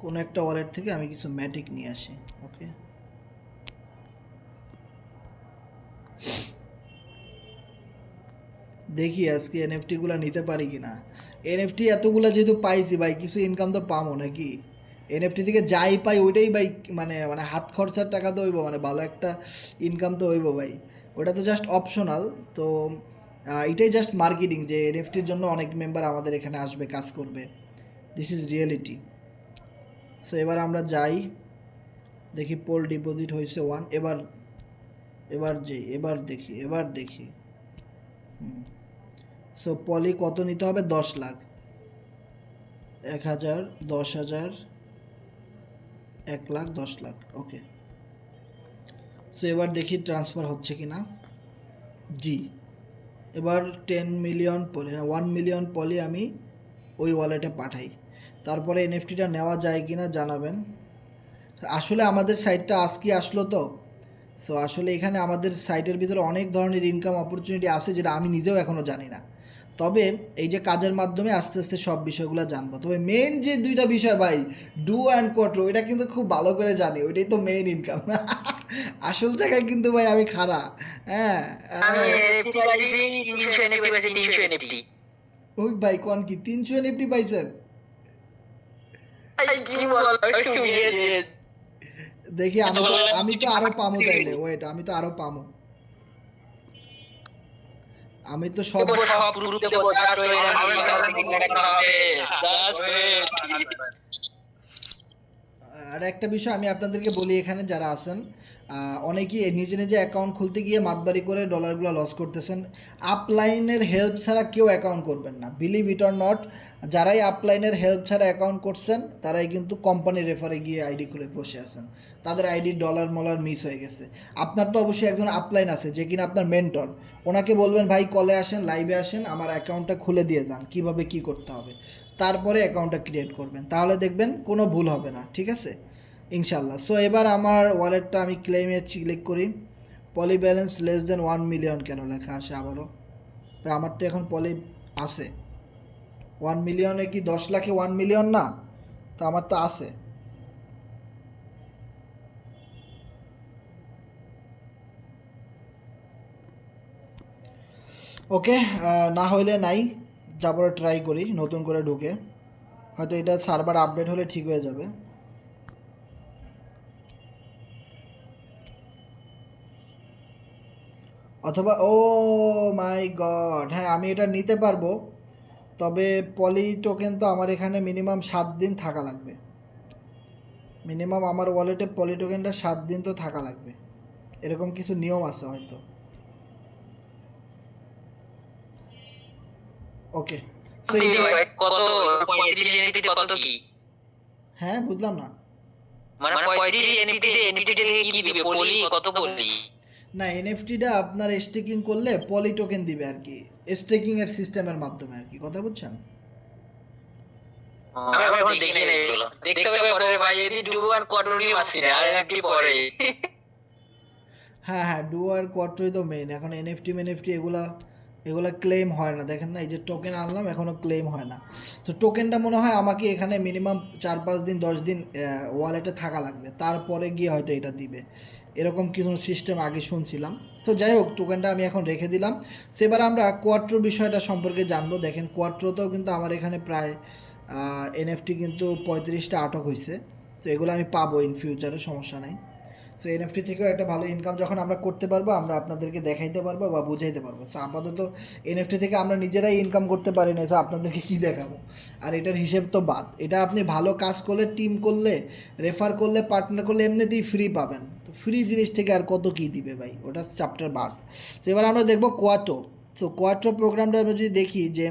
কোনো একটা ওয়ালেট থেকে আমি কিছু ম্যাটিক নিয়ে আসি। ওকে, দেখি আজকে এনএফটিগুলো নিতে পারি কি না। এনএফটি এতগুলো যেহেতু পাইছি ভাই, কিছু ইনকাম তো পাবো নাকি? এনএফটি থেকে যাই পাই ওইটাই ভাই, মানে মানে হাত খরচার টাকা তো হইব, মানে ভালো একটা ইনকাম তো হইব ভাই। ওটা তো জাস্ট অপশনাল। তো এটাই জাস্ট মার্কেটিং যে এনএফটির জন্য অনেক মেম্বার আমাদের এখানে আসবে, কাজ করবে। This is reality. সো এবার আমরা যাই, দেখি পোল ডিপোজিট হয়েছে 1। এবার এবার এবার দেখি। সো পলি কত নিতে হবে? 10 লাখ। 1000, 10,000, 1 লাখ, 10 লাখ। ওকে, সো এবার দেখি ট্রান্সফার হচ্ছে কি না। জি, এবার 10 মিলিয়ন পলি না 1 মিলিয়ন পলি আমি ওই ওয়ালেটে পাঠাই। তারপরে এনএফটিটা নেওয়া যায় কি না জানাবেন। আসলে আমাদের সাইটটা আজকে আসলো তো। সো আসলে এখানে আমাদের সাইটের ভিতরে অনেক ধরনের ইনকাম অপরচুনিটি আছে যেটা আমি নিজেও এখনও জানি না। তবে এই যে কাজের মাধ্যমে আস্তে আস্তে সব বিষয়গুলো জানবো। তবে মেন যে দুইটা বিষয় ভাই, ডু অ্যান্ড কোয়াট্রো, এটা কিন্তু খুব ভালো করে জানি, ওইটাই তো মেইন ইনকাম। আসল জায়গায় কিন্তু ভাই আমি খাড়া। হ্যাঁ, আমি এনএফটি পাইছি 300 এনএফটি পাইছি, 300 এনএফটি। ওই ভাই কোন কি 300 এনএফটি পাইছেন? ভাই কি বল, শুনিয়ে দে। দেখি আমি তো আরো পামো, তাইলে ওয়েট, আমি তো আরো পামো। আমি তো সব সব গ্রুপ দেব, জাস্ট ওয়েট, একটা হবে, জাস্ট ওয়েট। আর একটা বিষয় আমি আপনাদেরকে বলি, এখানে যারা আছেন অনেকেই নিজে নিজে অ্যাকাউন্ট খুলতে গিয়ে মাতবারি করে ডলারগুলো লস করতেছেন। আপলাইনের হেল্প ছাড়া কেউ অ্যাকাউন্ট করবেন না, বিলিভ ইট অর নট। যারাই আপলাইনের হেল্প ছাড়া অ্যাকাউন্ট করছেন তারাই কিন্তু কোম্পানি রেফারে গিয়ে আইডি খুলে বসে আছেন, তাদের আইডি ডলার মলার মিস হয়ে গেছে। আপনার তো অবশ্যই একজন আপলাইন আছে যে কিনা আপনার মেন্টর, ওনাকে বলবেন ভাই কলে আসেন, লাইভে আসেন, আমার অ্যাকাউন্টটা খুলে দিয়ে যান, কীভাবে কী করতে হবে, তারপরে অ্যাকাউন্টটা ক্রিয়েট করবেন, তাহলে দেখবেন কোনো ভুল হবে না, ঠিক আছে ইনশাল্লাহ। সো এবার আমার ওয়ালেটটা আমি ক্লেমে ক্লিক করি। পলি ব্যালেন্স লেস দেন 1 মিলিয়ন কেন লেখা আসে আবারও? আমার তো এখন পলি আছে 1 মিলিয়নে, কি 10 লাখে 1 মিলিয়ন না? তো আমার তো আছে। ওকে, না হইলে নাই, তারপরে ট্রাই করি নতুন করে ঢুকে, হয়তো এটা সার্ভার আপডেট হলে ঠিক হয়ে যাবে। অথবা ও মাই গড, হ্যাঁ আমি এটা নিতে পারবো, তবে পলি টোকেন তো আমার এখানে মিনিমাম 7 দিন থাকা লাগবে। মিনিমাম আমার ওয়ালেটে পলি টোকেনটা 7 দিন তো থাকা লাগবে, এরকম কিছু নিয়ম আছে হয়তো। ওকে, কত 35 এনএফটি কত কি? হ্যাঁ বুঝলাম না। মানে 35 এনএফটি তে এনএফটি থেকে কি দিবে? পলি কত পলি? না, এনএফটিটা আপনার স্টেকিং করলে পলি টোকেন দিবে আর কি, স্টেকিং এর সিস্টেমের মাধ্যমে আর কি, কথা বুঝছেন? আমি এখন দেখি না এগুলো, দেখতে হবে পরে ভাই। এদি ডু আর কোয়ার্টারলি পাচ্ছি না, আর এনএফটি পরে। হ্যাঁ হ্যাঁ, ডু আর কোয়াট্রোই তো মেইন এখন। এনএফটি এগুলা ক্লেম হয় না, দেখেন না এই যে টোকেন আনলাম এখনও ক্লেম হয় না। তো টোকেনটা মনে হয় আমাকে এখানে মিনিমাম 4-5 দিন 10 দিন ওয়ালেটে থাকা লাগবে, তারপরে গিয়ে হয়তো এটা দিবে, এরকম কিছু সিস্টেম আগে শুনছিলাম। তো যাই হোক, টোকেনটা আমি এখন রেখে দিলাম। সেবার আমরা কোয়াট্রো বিষয়টা সম্পর্কে জানবো। দেখেন কোয়াট্রোতেও কিন্তু আমার এখানে প্রায় এনএফটি কিন্তু 35টা আটক হয়েছে। তো এগুলো আমি পাবো ইন ফিউচারে, সমস্যা নাই। সো এনএফটি থেকেও একটা ভালো ইনকাম যখন আমরা করতে পারবো, আমরা আপনাদেরকে দেখাইতে পারবো বা বুঝাইতে পারবো। সো আপাতত এনএফটি থেকে আমরা নিজেরাই ইনকাম করতে পারি না, সো আপনাদেরকে কী দেখাবো। আর এটার হিসেব তো বাদ, এটা আপনি ভালো কাজ করলে, টিম করলে, রেফার করলে, পার্টনার করলে এমনিতেই ফ্রি পাবেন। তো ফ্রি জিনিস থেকে আর কত কী দিবে ভাই, ওটা চ্যাপ্টার বাদ। তো এবার আমরা দেখবো কোয়াটো। সো কোয়াটো প্রোগ্রামটা আমরা যদি দেখি যে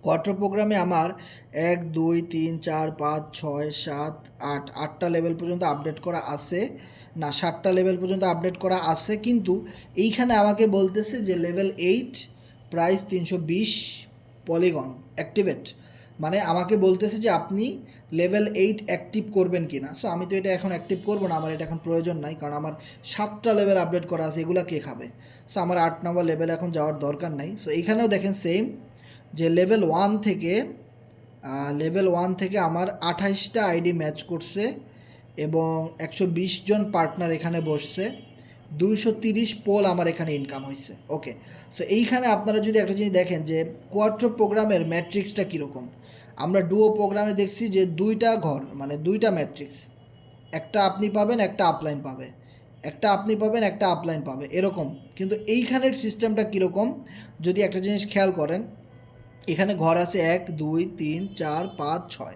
কোয়ার্টার প্রোগ্রামে আমার 1 2 3 4 5 6 7 8 8টা লেভেল পর্যন্ত আপডেট করা আছে, না 7টা লেভেল পর্যন্ত আপডেট করা আছে। কিন্তু এইখানে আমাকে বলতেছে যে লেভেল 8 প্রাইস 320 পলিগন অ্যাক্টিভেট, মানে আমাকে বলতেছে যে আপনি লেভেল 8 অ্যাক্টিভ করবেন কি না। সো আমি তো এটা এখন অ্যাক্টিভ করবো না, আমার এটা এখন প্রয়োজন নাই, কারণ আমার 7টা লেভেল আপডেট করা আছে, এগুলো কে খাবে। সো আমার 8 নম্বর লেভেল এখন যাওয়ার দরকার নাই। সো এইখানেও দেখেন সেম, যে লেভেল 1 থেকে আমার 28টা আইডি ম্যাচ করছে এবং 120 জন পার্টনার এখানে বসছে, 230 পোল আমার এখানে ইনকাম হয়েছে। ওকে, সো এইখানে আপনারা যদি একটা জিনিস দেখেন যে কোয়াট্রো প্রোগ্রামের ম্যাট্রিক্সটা কীরকম। আমরা ডুও প্রোগ্রামে দেখছি যে 2টা ঘর, মানে 2টা ম্যাট্রিক্স, একটা আপনি পাবেন, একটা আপলাইন পাবে, একটা আপনি পাবেন, একটা আপলাইন পাবে, এরকম। কিন্তু এইখানের সিস্টেমটা কীরকম যদি একটা জিনিস খেয়াল করেন, এখানে ঘর আছে 1 2 3 4 5 6,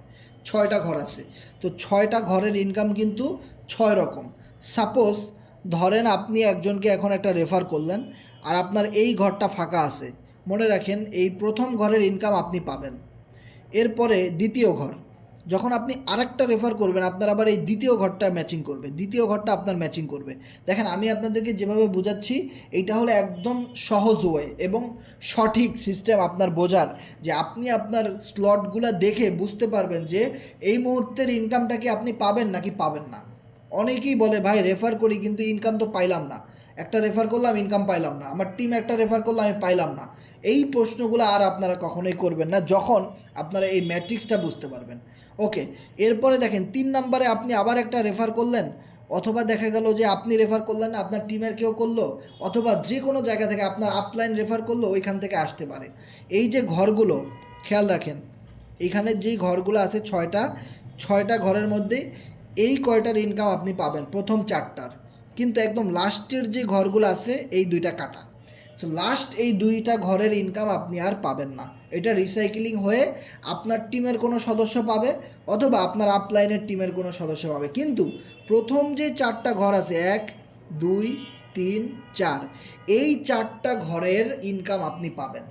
6টা ঘর আছে। তো 6টা ঘরের ইনকাম কিন্তু 6 রকম। সাপোজ ধরেন আপনি একজনকে এখন একটা রেফার করলেন, আর আপনার এই ঘরটা ফাঁকা আছে, মনে রাখেন এই প্রথম ঘরের ইনকাম আপনি পাবেন। এরপরে দ্বিতীয় ঘর, যখন আপনি আরেকটা রেফার করবেন, আপনার আবার এই দ্বিতীয় ঘরটা ম্যাচিং করবে, দ্বিতীয় ঘরটা আপনার ম্যাচিং করবে। দেখেন আমি আপনাদেরকে যেভাবে বোঝাচ্ছি, এইটা হলো একদম সহজ ওয়ে এবং সঠিক সিস্টেম আপনার বোঝার, যে আপনি আপনার স্লটগুলো দেখে বুঝতে পারবেন যে এই মুহূর্তের ইনকামটা কি আপনি পাবেন নাকি পাবেন না। অনেকেই বলে ভাই রেফার করি কিন্তু ইনকাম তো পাইলাম না, একটা রেফার করলাম ইনকাম পাইলাম না, আমার টিম একটা রেফার করলাম আমি পাইলাম না। এই প্রশ্নগুলো আর আপনারা কখনোই করবেন না যখন আপনারা এই ম্যাট্রিক্সটা বুঝতে পারবেন। ওকে, এরপরে দেখেন 3 নম্বরে আপনি আবার একটা রেফার করলেন, অথবা দেখা গেল যে আপনি রেফার করলেন না, আপনার টিমের কেউ করলো, অথবা যে কোনো জায়গা থেকে আপনার আপলাইন রেফার করলো, ওইখান থেকে আসতে পারে। এই যে ঘরগুলো খেয়াল রাখেন, এখানে যেই ঘরগুলো আছে 6টা ঘরের মধ্যে এই কয়টার ইনকাম আপনি পাবেন, প্রথম 4টার। কিন্তু একদম লাস্টের যে ঘরগুলো আছে এই 2টা কাটা। সো লাস্ট এই 2টা ঘরের ইনকাম আপনি আর পাবেন না, এটা রিসাইকেলিং হয়ে আপনার টিমের কোনো সদস্য পাবে, অথবা আপনার আপলাইনের টিমের কোনো সদস্য পাবে। কিন্তু প্রথম যে 4টা ঘর আছে 1 2 3 4, এই 4টা ঘরের ইনকাম আপনি পাবেন।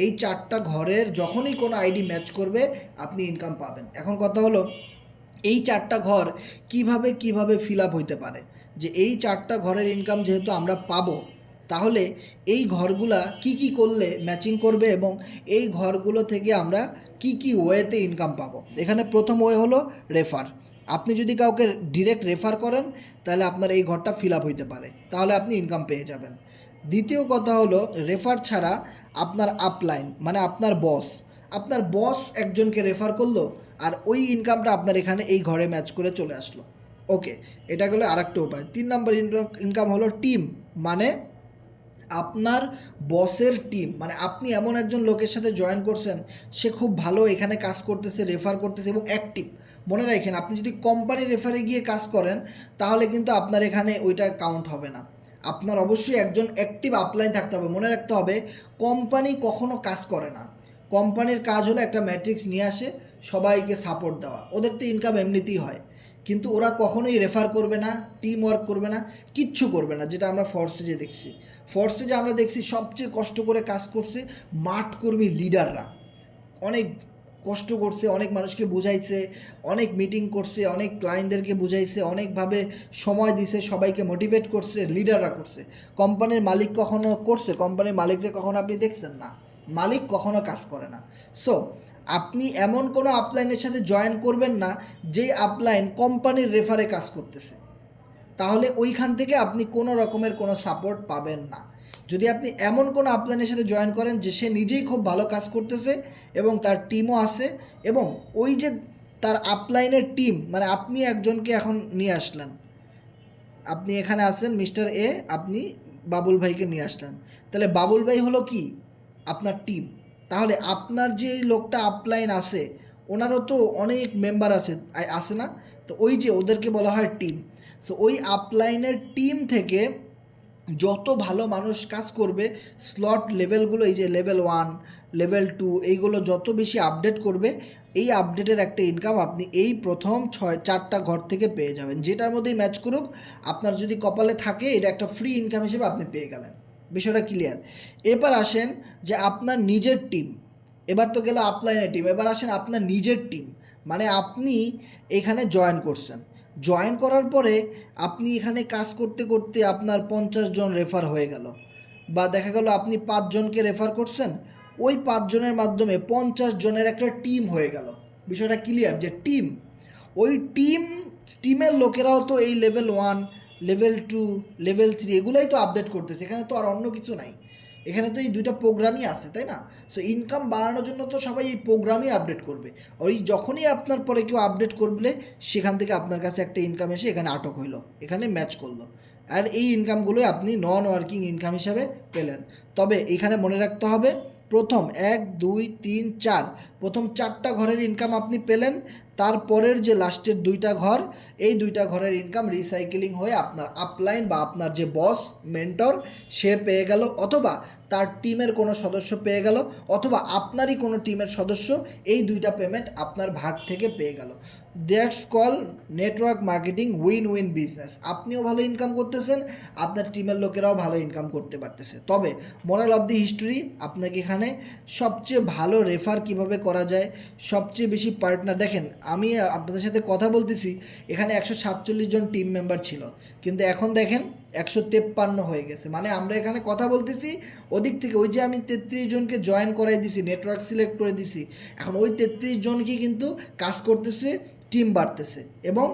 এই 4টা ঘরের যখনই কোনো আইডি ম্যাচ করবে আপনি ইনকাম পাবেন। এখন কথা হলো এই 4টা ঘর কিভাবে ফিল আপ হইতে পারে, যে এই 4টা ঘরের ইনকাম যেহেতু আমরা পাবো, তাহলে এই ঘরগুলা কি করলে ম্যাচিং করবে এবং এই ঘরগুলো থেকে আমরা কি ওয়েতে ইনকাম পাবো। এখানে প্রথম ওয়ে হলো রেফার। আপনি যদি কাউকে ডিরেক্ট রেফার করেন তাহলে আপনার এই ঘরটা ফিল আপ হইতে পারে, তাহলে আপনি ইনকাম পেয়ে যাবেন। দ্বিতীয় কথা হলো রেফার ছাড়া আপনার আপলাইন, মানে আপনার বস একজনকে রেফার করলো, আর ওই ইনকামটা আপনার এখানে এই ঘরে ম্যাচ করে চলে আসলো। ওকে, এটা গেলো আরেকটা উপায়। 3 নম্বর ইনকাম হলো টিম, মানে আপনার বসের টিম, মানে আপনি এমন একজন লোকের সাথে জয়েন করছেন, সে খুব ভালো এখানে কাজ করতেছে, রেফার করতেছে এবং অ্যাক্টিভ। মনে রাখেন আপনি যদি কোম্পানি রেফারে গিয়ে কাজ করেন তাহলে কিন্তু আপনার এখানে ওইটা কাউন্ট হবে না। আপনার অবশ্যই একজন অ্যাক্টিভ আপলাইন থাকতে হবে। মনে রাখতে হবে কোম্পানি কখনো কাজ করে না, কোম্পানির কাজ হলো একটা ম্যাট্রিক্স নিয়ে আসে, সবাইকে সাপোর্ট দেওয়া, ওদের তো ইনকাম এমনিতেই হয়। কিন্তু ওরা কখনোই রেফার করবে না, টিম ওয়ার্ক করবে না, কিচ্ছু করবে না, যেটা আমরা ফোর্সে দেখছি। ফোর্সে আমরা দেখছি সবচেয়ে কষ্ট করে কাজ করছে মাঠকর্মী লিডাররা, অনেক কষ্ট করছে, অনেক মানুষকে বুঝাইছে, অনেক মিটিং করছে, অনেক ক্লায়েন্টদেরকে বুঝাইছে, অনেকভাবে সময় দিছে, সবাইকে মোটিভেট করছে, লিডাররা করছে। কোম্পানির মালিক কখনো করছে? কোম্পানির মালিককে কখনো আপনি দেখছেন না, মালিক কখনো কাজ করে না। সো আপনি এমন কোনো আপলাইনের সাথে জয়েন করবেন না যেই আপলাইন কোম্পানির রেফারে কাজ করতেছে, তাহলে ওইখান থেকে আপনি কোনো রকমের কোনো সাপোর্ট পাবেন না। যদি আপনি এমন কোনো আপলাইনের সাথে জয়েন করেন যে সে নিজেই খুব ভালো কাজ করতেছে এবং তার টিমও আছে, এবং ওই যে তার আপলাইনের টিম, মানে আপনি একজনকে এখন নিয়ে আসলেন, আপনি এখানে আছেন মিস্টার এ, আপনি বাবুল ভাইকে নিয়ে আসলেন, তাহলে বাবুল ভাই হলো কি আপনার টিম। তাহলে আপনার যে লোকটা আপলাইন আছে ওনারও তো অনেক মেম্বার আছে না, তো তো ওই যে ওদেরকে বলা হয় টিম। সো ওই আপলাইনের টিম থেকে যত ভালো মানুষ কাজ করবে, স্লট লেভেলগুলো এই যে লেভেল 1 লেভেল 2 এইগুলো যত বেশি আপডেট করবে, এই আপডেটের একটা ইনকাম আপনি এই প্রথম 4টা ঘর থেকে পেয়ে যাবেন। যেটার মধ্যেই ম্যাচ করুক, আপনার যদি কপালে থাকে এটা একটা ফ্রি ইনকাম হিসেবে আপনি পেয়ে গেলেন। বিষয়টা ক্লিয়ার। এবার আসেন যে আপনার নিজের টিম, এবার তো গেল আপলাইনের টিম, এবার আসেন আপনার নিজের টিম। মানে আপনি এখানে জয়েন করছেন, জয়েন করার পরে আপনি এখানে কাজ করতে করতে আপনার 50 জন রেফার হয়ে গেল, বা দেখা গেল আপনি 5 জনকে রেফার করছেন, ওই 5 জনের মাধ্যমে 50 জনের একটা টিম হয়ে গেল। বিষয়টা ক্লিয়ার যে টিম, ওই টিমের লোকেরাও তো এই লেভেল 1 লেভেল 2 লেভেল 3 এগুলোই তো আপডেট করতেছে, এখানে তো আর অন্য কিছু নাই, এখানে তো এই দুইটা প্রোগ্রামই আছে, তাই না? সো ইনকাম বাড়ানোর জন্য তো সবাই এই প্রোগ্রামই আপডেট করবে। ওই যখনই আপনার পরে কেউ আপডেট করবে, সেখান থেকে আপনার কাছে একটা ইনকাম এসে এখানে আটক হইলো, এখানে ম্যাচ করলো, আর এই ইনকামগুলোই আপনি নন ওয়ার্কিং ইনকাম হিসাবে পেলেন। তবে এখানে মনে রাখতে হবে, প্রথম 1 2 3 4 প্রথম 4টা ঘরের ইনকাম আপনি পেলেন, তারপরের যে লাস্টের 2টা ঘর, এই 2টা ঘরের ইনকাম রিসাইকেলিং হয়ে আপনার আপলাইন বা আপনার যে বস মেন্টর সে পেয়ে গেল, অথবা তার টিমের কোনো সদস্য পেয়ে গেল, অথবা আপনারই কোনো টিমের সদস্য এই 2টা পেমেন্ট আপনার ভাগ থেকে পেয়ে গেল। That's call network marketing win win business. আপনিও ভালো ইনকাম করতেছেন, আপনার টিমের লোকেরাও ভালো ইনকাম করতে পারতেছে। তবে মোরাল অফ দি হিস্টোরি, আপনাকে এখানে সবচেয়ে ভালো রেফার কিভাবে করা যায়, সবচেয়ে বেশি পার্টনার, দেখেন আমি আপনাদের সাথে কথা বলতেছি, এখানে 147 জন টিম মেম্বার ছিল, কিন্তু এখন দেখেন 153 হয়ে গেছে। মানে আমরা এখানে কথা বলতেছি, ওদিক থেকে ওই যে আমি 33 জনকে জয়েন করাই দিছি, নেটওয়ার্ক সিলেক্ট করে দিছি, এখন ওই 33 জনকে কিন্তু কাজ করতেছে, টিম বাড়তেছে, এবং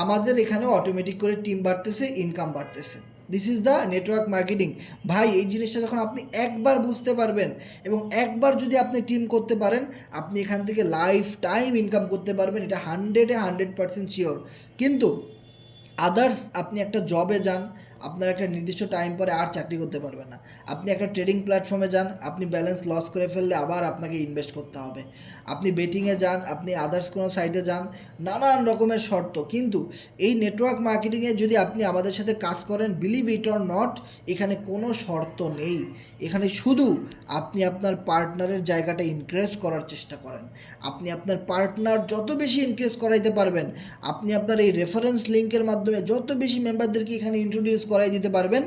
আমাদের এখানেও অটোমেটিক করে টিম বাড়তেছে, ইনকাম বাড়তেছে। This is the network marketing. ভাই এই জিনিসটা যখন আপনি একবার বুঝতে পারবেন, এবং একবার যদি আপনি টিম করতে পারেন, আপনি এখান থেকে লাইফ টাইম ইনকাম করতে পারবেন, এটা 100% শিওর। কিন্তু আদার্স আপনি একটা জবে যান, আপনার একটা নির্দিষ্ট টাইম পরে আর চাকরি করতে পারবেন না। আপনি একটা ট্রেডিং প্ল্যাটফর্মে যান, আপনি ব্যালেন্স লস করে ফেললে আবার আপনাকে ইনভেস্ট করতে হবে। আপনি বেটিংয়ে যান, আপনি আদার্স কোনো সাইটে যান, নানান রকমের শর্ত। কিন্তু এই নেটওয়ার্ক মার্কেটিংয়ে যদি আপনি আমাদের সাথে কাজ করেন, বিলিভ ইট অর নট, এখানে কোনো শর্ত নেই। এখানে শুধু আপনি আপনার পার্টনারের জায়গাটা ইনক্রিজ করার চেষ্টা করেন। আপনি আপনার পার্টনার যত বেশি ইনক্রিজ করাইতে পারবেন, আপনি আপনার এই রেফারেন্স লিঙ্কের মাধ্যমে যত বেশি মেম্বারদেরকে এখানে ইন্ট্রোডিউস করাই দিতে পারবেন,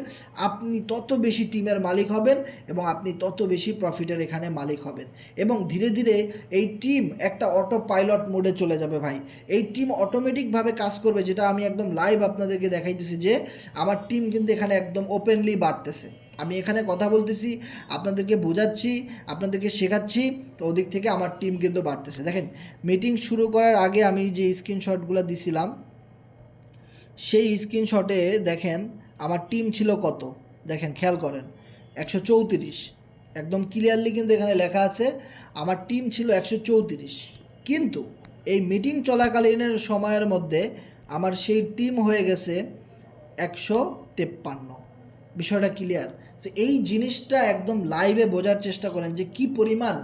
আপনি তত বেশি টিমের মালিক হবেন, এবং আপনি তত বেশি প্রফিটের এখানে মালিক হবেন। এবং ধীরে ধীরে এই টিম একটা অটো পাইলট মোডে চলে যাবে ভাই। এই টিম অটোমেটিকভাবে কাজ করবে, যেটা আমি একদম লাইভ আপনাদেরকে দেখাইতেছি যে আমার টিম কিন্তু এখানে একদম ওপেনলি বাড়তেছে। আমি এখানে কথা বলতেছি, আপনাদেরকে বোঝাচ্ছি, আপনাদেরকে শেখাচ্ছি, তো ওদিক থেকে আমার টিম কিন্তু বাড়তেছে। দেখেন মিটিং শুরু করার আগে আমি যে স্ক্রিনশটগুলো দিছিলাম, সেই স্ক্রিনশটে দেখেন আমার টিম ছিল কত, দেখেন খেয়াল করেন 134, একদম ক্লিয়ারলি কিন্তু এখানে লেখা আছে আমার টিম ছিল 134। কিন্তু এই মিটিং চলাকালীনের সময়ের মধ্যে আমার সেই টিম হয়ে গেছে 153। বিষয়টা ক্লিয়ার? তো এই জিনিসটা একদম লাইভে বোঝার চেষ্টা করেন যে কি পরিমাণ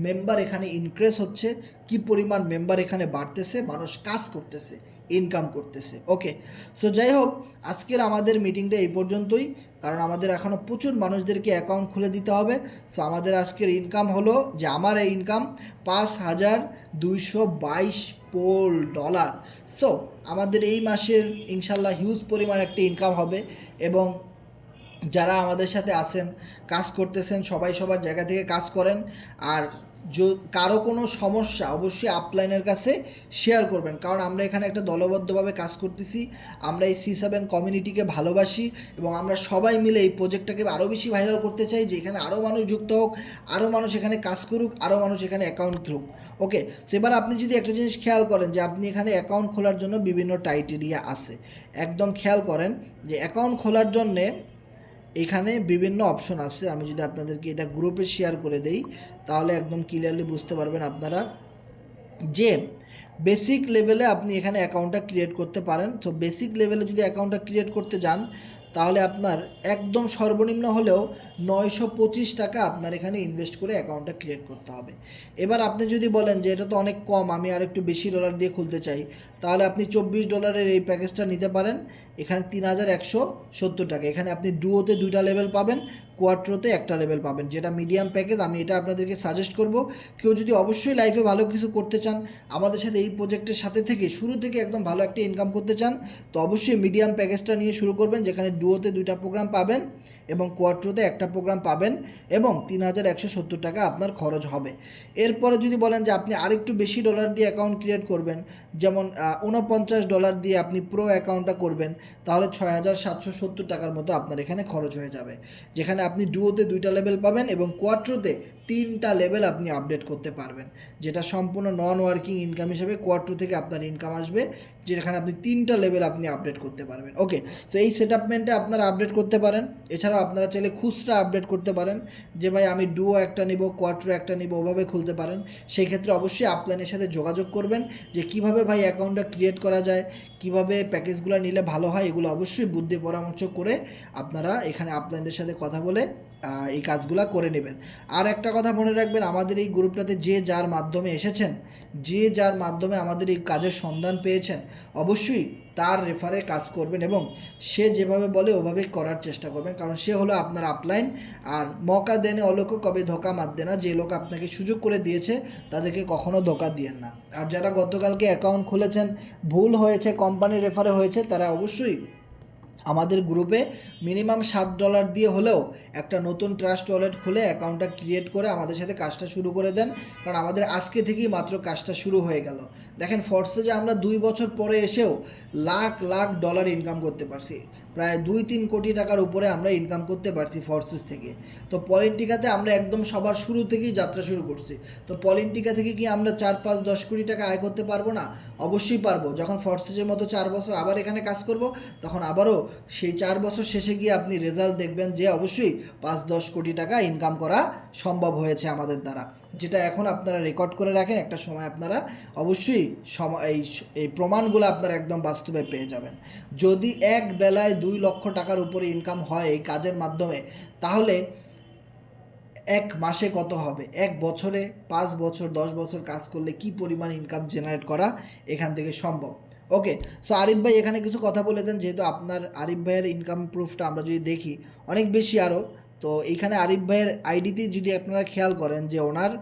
মেম্বার এখানে ইনক্রিজ হচ্ছে, কি পরিমাণ মেম্বার এখানে বাড়তেছে, মানুষ কাজ করতেছে, ইনকাম করতেছে। ওকে, সো যাই হোক, আজকের আমাদের মিটিংটা এই পর্যন্তই, কারণ আমাদের এখনও প্রচুর মানুষদেরকে অ্যাকাউন্ট খুলে দিতে হবে। সো আমাদের আজকের ইনকাম হলো যে আমার এই ইনকাম $5,222। সো আমাদের এই মাসের ইনশাল্লাহ হিউজ পরিমাণ একটা ইনকাম হবে, এবং যারা আমাদের সাথে আছেন, কাজ করতেছেন, সবাই সবার জায়গা থেকে কাজ করেন। আর কারো কোনো সমস্যা অবশ্যই আপলাইনের কাছে শেয়ার করবেন, কারণ আমরা এখানে একটা দলবদ্ধভাবে কাজ করতেছি। আমরা এই C7 কমিউনিটিকে ভালোবাসি, এবং আমরা সবাই মিলে এই প্রজেক্টটাকে আরও বেশি ভাইরাল করতে চাই, যে এখানে আরও মানুষ যুক্ত হোক, আরও মানুষ এখানে কাজ করুক, আরও মানুষ এখানে অ্যাকাউন্ট খুলুক। ওকে, সেবার আপনি যদি একটা জিনিস খেয়াল করেন যে আপনি এখানে অ্যাকাউন্ট খোলার জন্য বিভিন্ন ক্রাইটেরিয়া আছে, একদম খেয়াল করেন যে অ্যাকাউন্ট খোলার জন্যে এখানে বিভিন্ন অপশন আছে। আমি যদি আপনাদেরকে এটা গ্রুপে শেয়ার করে দেই, তাহলে একদম ক্লিয়ারলি বুঝতে পারবেন আপনারা যে বেসিক লেভেলে আপনি এখানে অ্যাকাউন্টটা ক্রিয়েট করতে পারেন। তো বেসিক লেভেলে যদি অ্যাকাউন্টটা ক্রিয়েট করতে যান, তাহলে আপনার একদম সর্বনিম্ন হলেও 925 টাকা আপনার এখানে ইনভেস্ট করে অ্যাকাউন্টটা ক্রিয়েট করতে হবে। এবার আপনি যদি বলেন যে এটা তো অনেক কম, আমি আর একটু বেশি ডলার দিয়ে খুলতে চাই, তাহলে আপনি $24 এই প্যাকেজটা নিতে পারেন। এখানে 3170 টাকা। এখানে আপনি ডুয়োতে 2টা লেভেল পাবেন, কোয়াট্রোতে একটা লেভেল পাবেন, যেটা মিডিয়াম প্যাকেজ। আমি এটা আপনাদেরকে সাজেস্ট করব, কেউ যদি অবশ্যই লাইফে ভালো কিছু করতে চান, আমাদের সাথে এই প্রজেক্টের সাথে থেকে শুরু থেকে একদম ভালো একটা ইনকাম করতে চান, তো অবশ্যই মিডিয়াম প্যাকেজটা নিয়ে শুরু করবেন, যেখানে ডুয়োতে 2টা প্রোগ্রাম পাবেন এবং কোয়াট্রোতে একটা প্রোগ্রাম পাবেন এবং 3170 টাকা আপনার খরচ হবে। এরপরে যদি বলেন যে আপনি আরেকটু বেশি ডলার দিয়ে অ্যাকাউন্ট ক্রিয়েট করবেন, যেমন $49 দিয়ে আপনি প্রো অ্যাকাউন্টটা করবেন, তাহলে 6770 টাকার মতো আপনার এখানে খরচ হয়ে যাবে, যেখানে আপনি ডুয়োতে 2টা লেভেল পাবেন এবং কোয়াট্রোতে 3টা লেভেল আপনি আপডেট করতে পারবেন, যেটা সম্পূর্ণ নন ওয়ার্কিং ইনকাম হিসেবে কোয়াট্রো থেকে আপনার ইনকাম আসবে, যেখানে আপনি 3টা লেভেল আপনি আপডেট করতে পারবেন। ওকে, সো এই সেটআপমেন্টে আপনারা আপডেট করতে পারেন। এছাড়াও আপনারা চাইলে খুচরা আপডেট করতে পারেন, যে ভাই আমি ডুয়ো একটা নিব, কোয়াট্রো একটা নিব, ওভাবে খুলতে পারেন। সেই ক্ষেত্রে অবশ্যই আপলাইনের সাথে যোগাযোগ করবেন, যে কিভাবে ভাই অ্যাকাউন্টটা ক্রিয়েট করা যায়, কিভাবে প্যাকেজগুলো নিলে ভালো হয়, এগুলো অবশ্যই বুদ্ধি পরামর্শ করে আপনারা এখানে আপলাইনদের সাথে কথা বলে এই কাজগুলো করে নেবেন। আর একটা কথা মনে রাখবেন, আমাদের এই গ্রুপটাতে যে যার মাধ্যমে এসেছেন, যে যার মাধ্যমে আমাদের এই কাজের সন্ধান পেয়েছেন, অবশ্যই তার রেফারে কাজ করবেন এবং সে যেভাবে বলে ওভাবে করার চেষ্টা করবেন, কারণ সে হলো আপনার আপলাইন। আর মৌকা দেনে অলোক কবে ধোকা মার দে না, যে লোক আপনাকে সুযোগ করে দিয়েছে তাদেরকে কখনো ধোকা দিয়েন না। আর যারা গতকালকে অ্যাকাউন্ট খুলেছেন, ভুল হয়েছে, কোম্পানির রেফারে হয়েছে, তারা অবশ্যই আমাদের গ্রুপে মিনিমাম $7 দিয়ে হলেও একটা নতুন ট্রাস্ট ওয়ালেট খুলে অ্যাকাউন্টটা ক্রিয়েট করে আমাদের সাথে কাজটা শুরু করে দেন, কারণ আমাদের আজকে থেকেই মাত্র কাজটা শুরু হয়ে গেল। দেখেন ফর্সে যে আমরা 2 বছর পরে এসেও লাখ লাখ ডলার ইনকাম করতে পারছি, প্রায় 2-3 কোটি টাকার উপরে আমরা ইনকাম করতে পারছি ফর্সেস থেকে। তো পলিন্টিকাতে আমরা একদম সবার শুরু থেকেই যাত্রা শুরু করছি। তো পলিন্টিকা থেকে কি আমরা 4-5-10 কোটি টাকা আয় করতে পারবো না? অবশ্যই পারবো। যখন ফর্সেসের মতো 4 বছর আবার এখানে কাজ করব, তখন আবারও সেই 4 বছর শেষে গিয়ে আপনি রেজাল্ট দেখবেন যে অবশ্যই 5-10 কোটি টাকা ইনকাম করা সম্ভব হয়েছে আমাদের দ্বারা, যেটা এখন আপনারা রেকর্ড করে রাখেন। একটা সময় আপনারা অবশ্যই এই প্রমাণগুলো আপনারা একদম বাস্তবে পেয়ে যাবেন। যদি এক বেলায় 2 লক্ষ টাকার উপরে ইনকাম হয় এই কাজের মাধ্যমে, তাহলে এক মাসে কত হবে? এক বছরে 5 বছর 10 বছর কাজ করলে কি পরিমাণ ইনকাম জেনারেট করা এখান থেকে সম্ভব। ওকে, সো আরিফ ভাই এখানে কিছু কথা বলে দেন, যেহেতু আপনার আরিফ ভাইয়ের ইনকাম প্রুফটা আমরা যদি দেখি অনেক বেশি আরও। তো এইখানে আরিফ ভাইয়ের আইডিতে যদি আপনারা খেয়াল করেন যে ওনার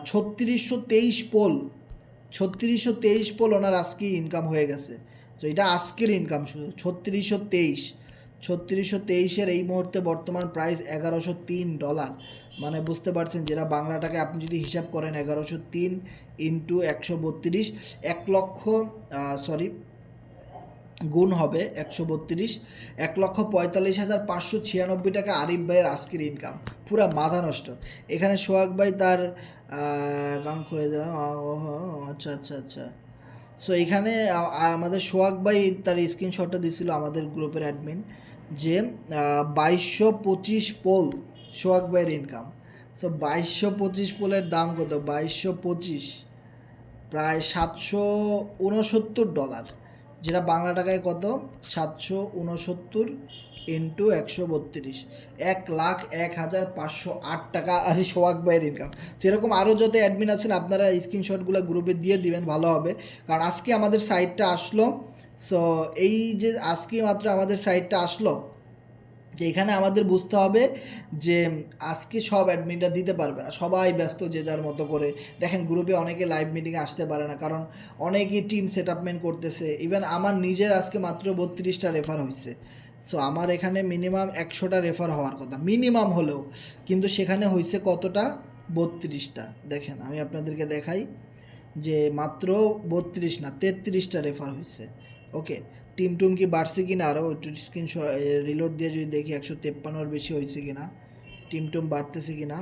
3623 পোল ওনার আজকে ইনকাম হয়ে গেছে। তো এটা আজকের ইনকাম শুধু 3623 এই মুহূর্তে বর্তমান প্রাইস $1103। মানে বুঝতে পারছেন, যেটা বাংলাটাকে আপনি যদি হিসাব করেন 1103 ইন্টু 132, 1 লক্ষ গুণ হবে 132, 1,45,596 টাকা আরিফ ভাইয়ের আজকের ইনকাম। পুরা মাথা নষ্ট। এখানে সোহাগ ভাই তার গান খুলে দেওয়া, আচ্ছা আচ্ছা আচ্ছা। সো এখানে আমাদের সোহাগ ভাই তার স্ক্রিনশটটা দিছিল আমাদের গ্রুপের অ্যাডমিন, যে 2225 পোল সোহাগ ভাইয়ের ইনকাম। সো 2225 পোলের দাম কত? 2225 প্রায় $769, যেটা বাংলা টাকায় কত? 769 ইন্টু 132, 1,01,508 টাকা আর সোহাগ ভাইয়ের ইনকাম। সেরকম আরও যত অ্যাডমিন আছেন আপনারা স্ক্রিনশটগুলো গ্রুপে দিয়ে দিবেন, ভালো হবে। কারণ আজকে আমাদের সাইটটা আসলো, সো এই যে আজকে মাত্র আমাদের সাইটটা আসলো, যে এখানে আমাদের বুঝতে হবে যে আজকে সব অ্যাডমিনটা দিতে পারবে না, সবাই ব্যস্ত যে যার মতো করে। দেখেন গ্রুপে অনেকে লাইভ মিটিংয়ে আসতে পারে না, কারণ অনেকেই টিম সেটআপমেন্ট করতেছে। ইভেন আমার নিজের আজকে মাত্র 32টা রেফার হয়েছে। সো আমার এখানে মিনিমাম 100টা রেফার হওয়ার কথা, মিনিমাম হলেও, কিন্তু সেখানে হয়েছে কতটা? 32টা। দেখেন আমি আপনাদেরকে দেখাই যে মাত্র 32 না 33টা রেফার হয়েছে। ওকে, টিম টুম কি বাড়ছে কিনা আরও একটু স্ক্রিনশট রিলোড দিয়ে যদি দেখি 153-এর বেশি হয়েছে কিনা, টিম টুম বাড়তেছে কিনা।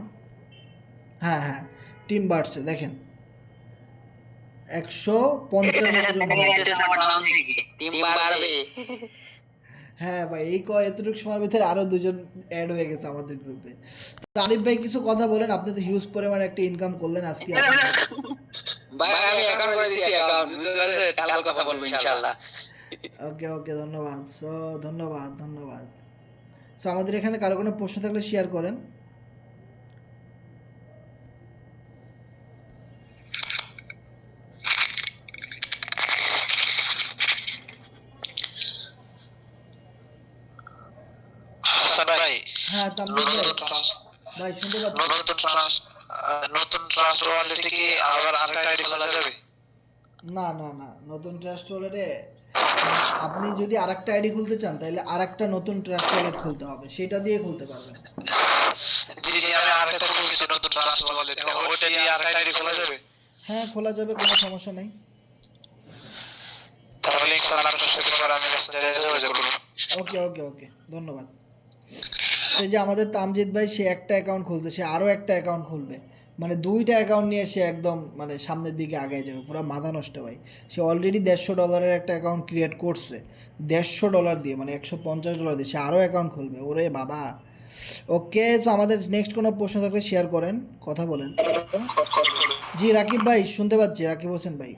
হ্যাঁ হ্যাঁ, টিম বাড়ছে, দেখেন 155 জন। হ্যাঁ ভাই, এতটুকু সময়ের ভিতরে আরও 2জন অ্যাড হয়ে গেছে আমাদের গ্রুপে। আরিফ ভাই কিছু কথা বলেন, আপনি তো হিউজ পরিমাণে একটা ইনকাম করলেন আজকে। ভাই আমি অ্যাকাউন্ট করে দিয়েছি, অ্যাকাউন্ট বুঝতে পারছেন, কাল কথা বলবো ইনশাআল্লাহ। ওকে ওকে, ধন্যবাদ। সো ধন্যবাদ। সো আমাদের এখানে কারো কোনো প্রশ্ন থাকলে শেয়ার করেন। হাসান ভাই, হ্যাঁ তামজিদ ভাই, নতুন ট্রাস্ট ভাই শুনতে পাচ্ছি। নতুন ট্রাস্ট ওয়ালেটে কি আবার আরেকটা আইডি খোলা যাবে? না না না, নতুন ট্রাস্ট ওয়ালেটে আপনি যদি আরেকটা আইডি খুলতে চান তাহলে আরেকটা নতুন ট্রাস্ট ওয়ালেট খুলতে হবে, সেটা দিয়ে খুলতে পারবেন। জি জি, আমি আরেকটা খুলছি নতুন ট্রাস্ট ওয়ালেট, ওইটা দিয়ে আরেকটা আইডি খোলা যাবে? হ্যাঁ খোলা যাবে, কোনো সমস্যা নেই। তাহলে ইনশাআল্লাহ আপনার সাথে পরে আমি মেসেঞ্জারে যোগাযোগ করব। ওকে ওকে ওকে, ধন্যবাদ। সেই যে আমাদের তামজিদ ভাই, সে একটা অ্যাকাউন্ট খুলতে, সে আরও একটা অ্যাকাউন্ট খুলবে, মানে দুইটা অ্যাকাউন্ট নিয়ে সে একদম মানে সামনের দিকে আগায় যাবে, পুরো মাথা নষ্ট ভাই। সে অলরেডি $150 একটা অ্যাকাউন্ট ক্রিয়েট করছে, $150 দিয়ে, মানে $150 দিয়ে সে আরও অ্যাকাউন্ট খুলবে, ওরে বাবা। ওকে, তো আমাদের নেক্সট কোনো প্রশ্ন থাকলে শেয়ার করেন, কথা বলেন। জি রাকিব ভাই শুনতে পাচ্ছি, রাকিব হোসেন ভাই।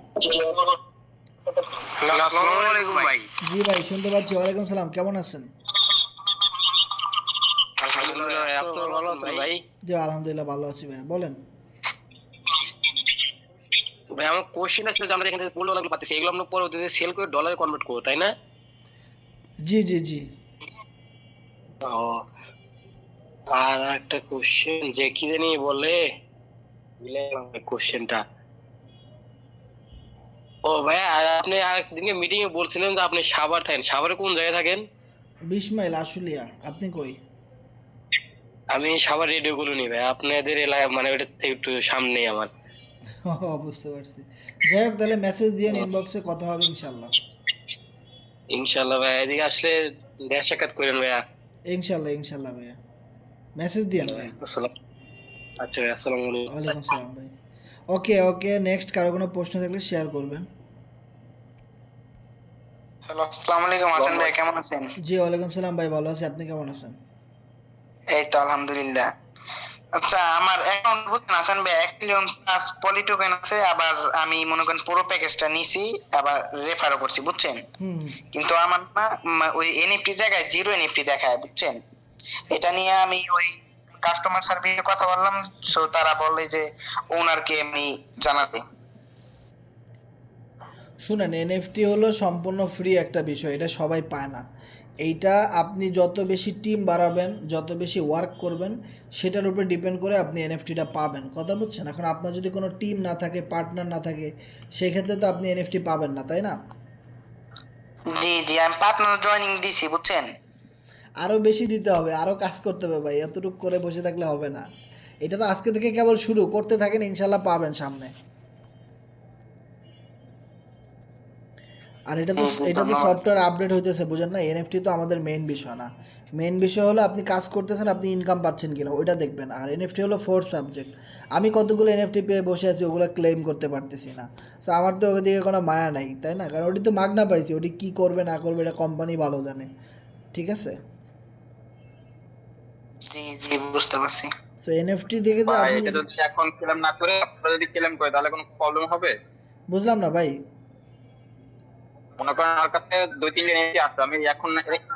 হ্যালো, আসসালামু আলাইকুম ভাই। জি ভাই শুনতে পাচ্ছি, ওয়ালাইকুম সালাম, কেমন আছেন? আলহামদুলিল্লাহ, আপনি ভালো আছেন ভাই? জি আলহামদুলিল্লাহ ভালো আছি ভাই, বলেন। ভাই আমার কোশ্চেন আছে যে আমরা এখান থেকে $15 পাচ্ছি, এগুলো আমরা পরবর্তীতে সেল করে ডলারে কনভার্ট করবো, তাই না? জি জি জি। ও, আর একটা কোশ্চেন যে কি জানি বলে, কোশ্চেনটা, ও ভাই আপনি আরেকদিনকে মিটিং এ বলছিলেন যে আপনি সাভার থাকেন, সাভারে কোন জায়গায় থাকেন? 20 মাইল আশুলিয়া, আপনি কই? আমি সাভার রেডিও কলোনি ভাই, আপনাদের এলাকা মানে ওটা থেকে একটু সামনেই আমার। বুঝতে পারছি। যাই হোক, তাহলে মেসেজ দিয়ে ইনবক্সে কথা হবে ইনশাল্লাহ। ইনশাল্লাহ ভাই, এদিকে আসলে দেখা সাক্ষাৎ করেন ভাইয়া। ইনশাল্লাহ ইনশাল্লাহ ভাইয়া, মেসেজ দিয়েন ভাই। আচ্ছা ভাই, আসসালামু আলাইকুম। ওয়ালাইকুম সালাম ভাই। ওকে ওকে, নেক্সট কারো কোনো প্রশ্ন থাকলে শেয়ার করবেন। হ্যালো, আসসালামু আলাইকুম হাসান ভাই, কেমন আছেন? জি ওয়ালাইকুম সালাম ভাই, ভালো আছি, আপনি কেমন আছেন? এই তো আলহামদুলিল্লাহ। আচ্ছা, আমার অ্যাকাউন্ট বুঝছেন হাসান ভাই, 1 মিলিয়ন প্লাস পলি টোকেন আছে, আবার আমি মনে করেন পুরো প্যাকেজটা নিছি, আবার রেফারও করছি বুঝছেন। হুম। কিন্তু আমার না ওই এনএফটি জায়গায় জিরো এনএফটি দেখায় বুঝছেন। এটা নিয়ে আমি ওই কাস্টমার সার্ভিসে কথা বললাম, সো তারা বললে যে ওনারকে আমি জানাতে। শুনেন, এনএফটি হলো সম্পূর্ণ ফ্রি একটা বিষয়, এটা সবাই পায় না। এইটা আপনি যত বেশি টিম বাড়াবেন, যত বেশি ওয়ার্ক করবেন, সেটার উপরে ডিপেন্ড করে আপনি এনএফটিটা পাবেন, কথা বুঝছেন। এখন আপনার যদি কোনো টিম না থাকে, পার্টনার না থাকে, সেক্ষেত্রে তো আপনি এনএফটি পাবেন না, তাই না? জি জি, আমি পার্টনার জয়েনিং দিছি বুঝছেন। আরও বেশি দিতে হবে, আরও কাজ করতে হবে ভাই, এতটুকু করে বসে থাকলে হবে না। এটা তো আজকে থেকে কেবল শুরু করতে থাকেন, ইনশাল্লাহ পাবেন সামনে। আর এটা তো সফটওয়্যার আপডেট হইতেছে, বুঝেন না? এনএফটি তো আমাদের মেইন বিষয় না। মেইন বিষয় হলো আপনি কাজ করতেছেন, আপনি ইনকাম পাচ্ছেন কিনা, ওইটা দেখবেন। আর এনএফটি হলো ফোর্থ সাবজেক্ট। আমি কতগুলো এনএফটি পেয়ে বসে আছি, ওগুলো ক্লেম করতে পারতেছি না। সো আমার তো ওদিকে কোনো মায়া নাই, তাই না? কারণ ওটি তো মাগনা পাইছি, ওটি কী করবে না করবে এটা কোম্পানি ভালো জানে, ঠিক আছে? জি জি, বুঝতে পারছি। সো এনএফটি দেখে তো আপনি, এটা যদি এখন ক্লেম না করে আপনারা যদি ক্লেম করে তাহলে কোনো প্রবলেম হবে? বুঝলাম না ভাই। মনে করেন আমার কাছে 2-3 দিন এমনি আছে, আমি এখন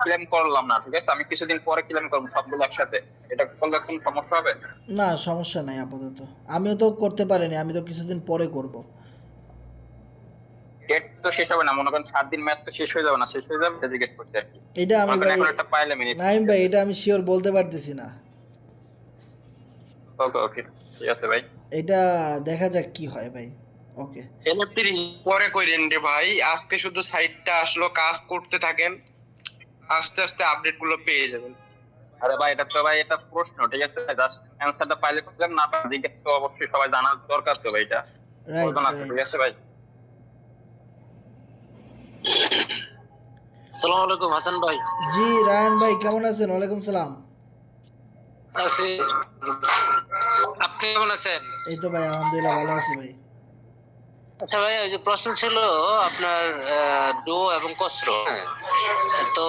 ক্লেম করলাম না, ঠিক আছে, আমি কিছুদিন পরে ক্লেম করবো সবগুলো একসাথে, এটা করলে কোনো সমস্যা হবে? না সমস্যা নাই আপাতত, আমিও তো করতে পারিনি, আমি তো কিছুদিন পরে করব। ডেট তো শেষ হবে না, মনে করেন 7 দিন ম্যাচ তো শেষ হয়ে যাবে না, শেষ হয়ে যাবে এটা জিজ্ঞেস করছি আর কি। এটা আমি মনে করেন ভাই, এখন একটা পাইলাম নাইম ভাই, এটা আমি শিওর বলতে পারতেছি না। ওকে ওকে, ঠিক আছে ভাই। এটা দেখা যাক কি হয় ভাই। ওকে এনএফটি পরে কইরেন রে ভাই, আজকে শুধু সাইটটা আসলো, কাজ করতে থাকেন, আস্তে আস্তে আপডেট গুলো পেয়ে যাবেন। আরে ভাই, এটা তো ভাই এটা প্রশ্ন, ঠিক আছে, জাস্ট অ্যানসারটা পাইলে করলেন, না পারলে জিজ্ঞেস তো অবশ্যই সবাই জানার দরকার তো ভাই, এটা রাইট প্রয়োজন আছে, ঠিক আছে ভাই। আসসালামু আলাইকুম হাসান ভাই। জি রায়ন ভাই, কেমন আছেন? ওয়ালাইকুম সালাম। আছি, আপনি কেমন আছেন? এই তো ভাই আলহামদুলিল্লাহ ভালো আছি ভাই। আচ্ছা ভাই, ওই যে প্রশ্ন ছিল আপনার ডো এবং কস্ত্র, তো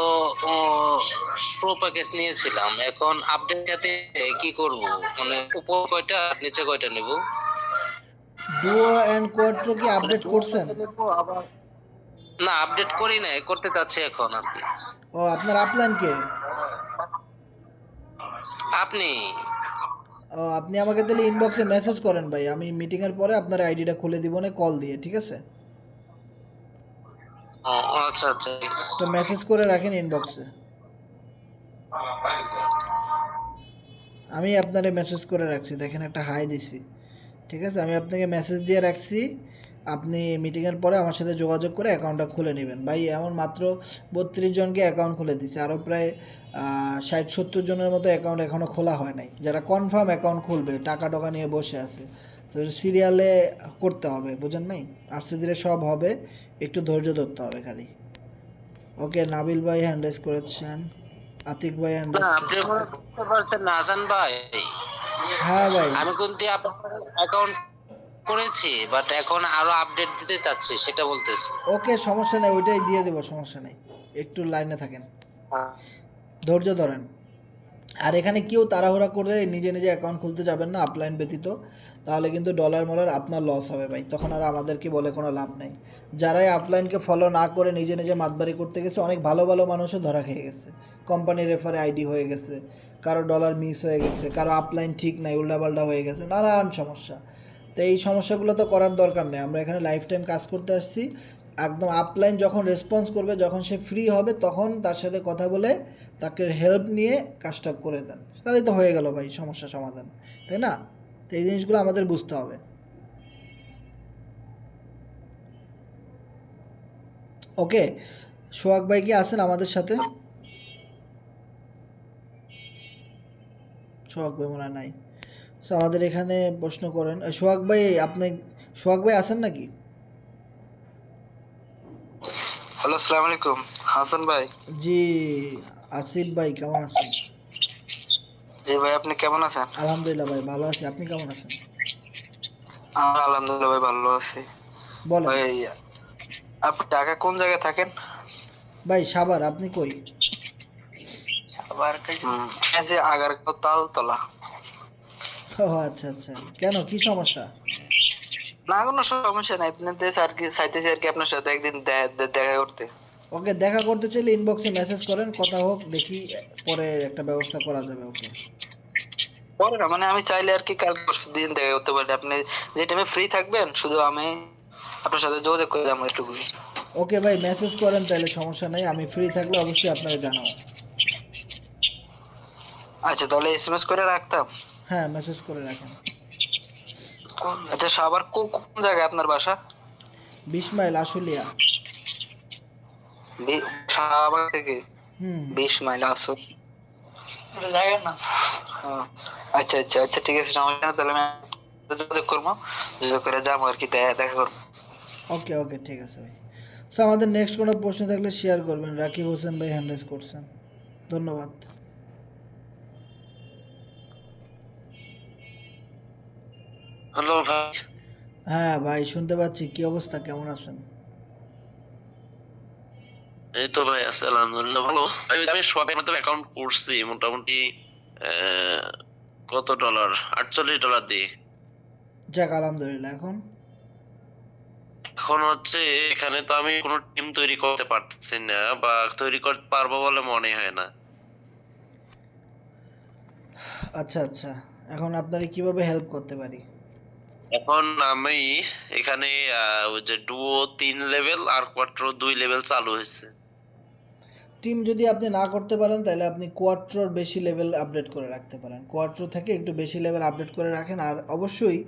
প্রো প্যাকেজ নিয়েছিলাম, এখন আপডেটটাতে কি করব, মানে উপর কয়টা নিচে কয়টা নেব? ডুও এন্ড কোয়াট্রো কি আপডেট করছেন? না আপডেট করি নাই, করতে চাচ্ছি এখন আর কি। ও আপনার আপলাইন কে? আপনি ও, আপনি আমাকে তাহলে ইনবক্সে মেসেজ করেন ভাই, আমি মিটিংয়ের পরে আপনার আইডিটা খুলে দিব না কল দিয়ে, ঠিক আছে? ও, আচ্ছা আচ্ছা ঠিক আছে। তো মেসেজ করে রাখেন ইনবক্সে, আমি আপনারে মেসেজ করে রাখছি, দেখেন একটা হাই দিছি, ঠিক আছে? আমি আপনাকে মেসেজ দিয়ে রাখছি, আপনি মিটিংয়ের পরে আমার সাথে যোগাযোগ করে অ্যাকাউন্টটা খুলে নেবেন ভাই। এমন মাত্র 32 জনকে অ্যাকাউন্ট খুলে দিচ্ছে, আরও প্রায় 60-70 জনের মতো অ্যাকাউন্ট এখনও খোলা হয় নাই, যারা কনফার্ম অ্যাকাউন্ট খুলবে, টাকা টাকা নিয়ে বসে আছে। তো সিরিয়ালে করতে হবে, বুঝেন নাই? আস্তে ধীরে সব হবে, একটু ধৈর্য ধরতে হবে খালি। ওকে, নাবিল ভাই হ্যান্ড রাইজ করেছেন, আতিক ভাই হ্যান্ড না রাইজ আপনি মনে করতে পারছেন না হাসান ভাই, হ্যাঁ ভাই, আমি কিন্তু আপনার অ্যাকাউন্ট করেছি, বাট এখন আরো আপডেট দিতে চাচ্ছি, সেটা বলতেছি। ওকে সমস্যা নেই, ওইটাই দিয়ে দেবো, সমস্যা নেই, একটু লাইনে থাকেন, ধৈর্য ধরেন। আর এখানে কেউ তাড়াহুড়া করে নিজে নিজে অ্যাকাউন্ট খুলতে যাবেন না আপলাইন ব্যতীত, তাহলে কিন্তু ডলার মলার আপনার লস হবে ভাই, তখন আর আমাদেরকে বলে কোনো লাভ নেই। যারাই আপলাইনকে ফলো না করে নিজে নিজে মাতবারি করতে গেছে, অনেক ভালো ভালো মানুষও ধরা খেয়ে গেছে, কোম্পানি রেফারে আইডি হয়ে গেছে, কারো ডলার মিস হয়ে গেছে, কারো আপলাইন ঠিক নাই, উল্টাপাল্টা হয়ে গেছে, নানান সমস্যা। তো এই সমস্যাগুলো তো করার দরকার নেই, আমরা এখানে লাইফ টাইম কাজ করতে আসছি। একদম আপলাইন যখন রেসপন্স করবে, যখন সে ফ্রি হবে, তখন তার সাথে কথা বলে তাকে হেল্প নিয়ে কাজটা করে দেন, তাহলেই তো হয়ে গেল ভাই সমস্যা সমাধান, তাই না? তো এই জিনিসগুলো আমাদের বুঝতে হবে। ওকে, সোহাগ ভাই কি আছেন আমাদের সাথে? সোহাগ ভাই মনে হয় নাই। সো আমাদের এখানে প্রশ্ন করেন সোহাগ ভাই, আপনি সোহাগ ভাই আছেন নাকি? হ্যালো, আসসালামু আলাইকুম হাসান ভাই। জি, আসিফ ভাই কেমন আছেন? জি ভাই, আপনি কেমন আছেন? আলহামদুলিল্লাহ ভাই ভালো আছি, আপনি কেমন আছেন? আমি আলহামদুলিল্লাহ ভাই ভালো আছি। বলেন ভাই, আপনি ঢাকা কোন জায়গায় থাকেন? ভাই। সাভার, আপনি কই? এই যে আগারগাঁও তালতলা। ও আচ্ছা আচ্ছা, কেন কি সমস্যা? না, কোনো সমস্যা নাই, আপনাদের আর কি চাইতেছি আর কি আপনার সাথে একদিন দেখা করতে। ওকে, দেখা করতে চাইলে ইনবক্সে মেসেজ করেন, কথা হোক, দেখি পরে একটা ব্যবস্থা করা যাবে। ওকে পরে না, মানে আমি চাইলে আর কি কালকে পরশু দিন দেখা করতে পারি, আপনি যে টাইমে ফ্রি থাকবেন, শুধু আমি আপনার সাথে যোগাযোগ করে যাবো একটু। ওকে ভাই, মেসেজ করেন তাহলে, সমস্যা নেই, আমি ফ্রি থাকলে অবশ্যই আপনারা জানাবো। আচ্ছা, তাহলে এসএমএস করে রাখতাম। হ্যাঁ, মেসেজ করে রাখেন। আচ্ছা, সাভার কোন জায়গায় আপনার বাসা? 20 মাইল আশুলিয়া। সাভার থেকে হুম 20 মাইল আসো জায়গা না। ও, আচ্ছা আচ্ছা আচ্ছা, ঠিক আছে, সমস্যা নেই, তাহলে আমি যোগাযোগ করবো, যোগাযোগ করে যাবো আর কি, দেখা করবো। ওকে ওকে, ঠিক আছে ভাই। সো আমাদের নেক্সট কোনো প্রশ্ন থাকলে শেয়ার করবেন। রাকিব হোসেন ভাই হ্যান্ড রাইজ করছেন, ধন্যবাদ। হ্যালো ভাই, হ্যাঁ ভাই, শুনতে পাচ্ছি, কি অবস্থা, কেমন আছেন? এই তো ভাই আছে আলহামদুলিল্লাহ ভালো। আমি সোয়াবের মাধ্যমে অ্যাকাউন্ট করছি মোটামুটি আহ, কত ডলার, $48 দিয়ে। যাক আলহামদুলিল্লাহ। এখন এখন হচ্ছে এখানে তো আমি কোনো টিম তৈরি করতে পারতেছি না, বা তৈরি করতে পারবো বলে মনে হয় না। আচ্ছা আচ্ছা, এখন আপনারা কিভাবে হেল্প করতে পারি? এখন আমি এখানে ওই যে ডুও 3 লেভেল আর কোয়াট্রো 2 লেভেল চালু হয়েছে। টিম যদি আপনি না করতে পারেন, তাহলে আপনি কোয়াট্রোর বেশি লেভেল আপডেট করে রাখতে পারেন, কোয়াট্রো থেকে একটু বেশি লেভেল আপডেট করে রাখেন। আর অবশ্যই,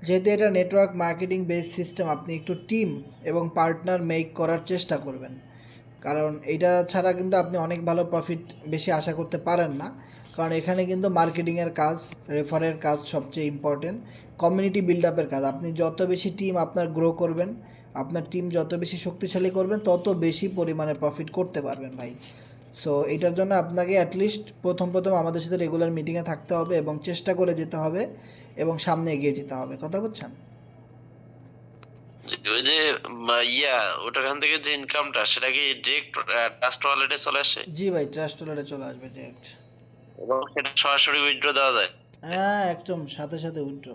যেহেতু এটা নেটওয়ার্ক মার্কেটিং বেস সিস্টেম, আপনি একটু টিম এবং পার্টনার মেক করার চেষ্টা করবেন, কারণ এটা ছাড়া কিন্তু আপনি অনেক ভালো প্রফিট বেশি আশা করতে পারেন না। কারণ এখানে কিন্তু মার্কেটিংয়ের কাজ, রেফারের কাজ সবচেয়ে ইম্পর্টেন্ট, কমিউনিটি বিল্ড আপের কাজ। আপনি যত বেশি টিম আপনার গ্রো করবেন, আপনার টিম যত বেশি শক্তিশালী করবেন, তত বেশি পরিমাণে প্রফিট করতে পারবেন ভাই। সো এটার জন্য আপনাকে অ্যাটলিস্ট প্রথম আমাদের সাথে রেগুলার মিটিংয়ে থাকতে হবে এবং চেষ্টা করে যেতে হবে এবং সামনে এগিয়ে যেতে হবে, কথা বলছেন? ওই যে ওটাখান থেকে যে ইনকামটা, সেটা কি ডিরেক্ট ট্রাস্ট ওয়ালেটে চলে আসে জি ভাই, ট্রাস্ট ওয়ালেটে চলে আসবে ডিরেক্ট। এবং সেটা সরাসরি উইথড্র দেওয়া যায়? হ্যাঁ, একদম সাথে সাথে উইথড্র।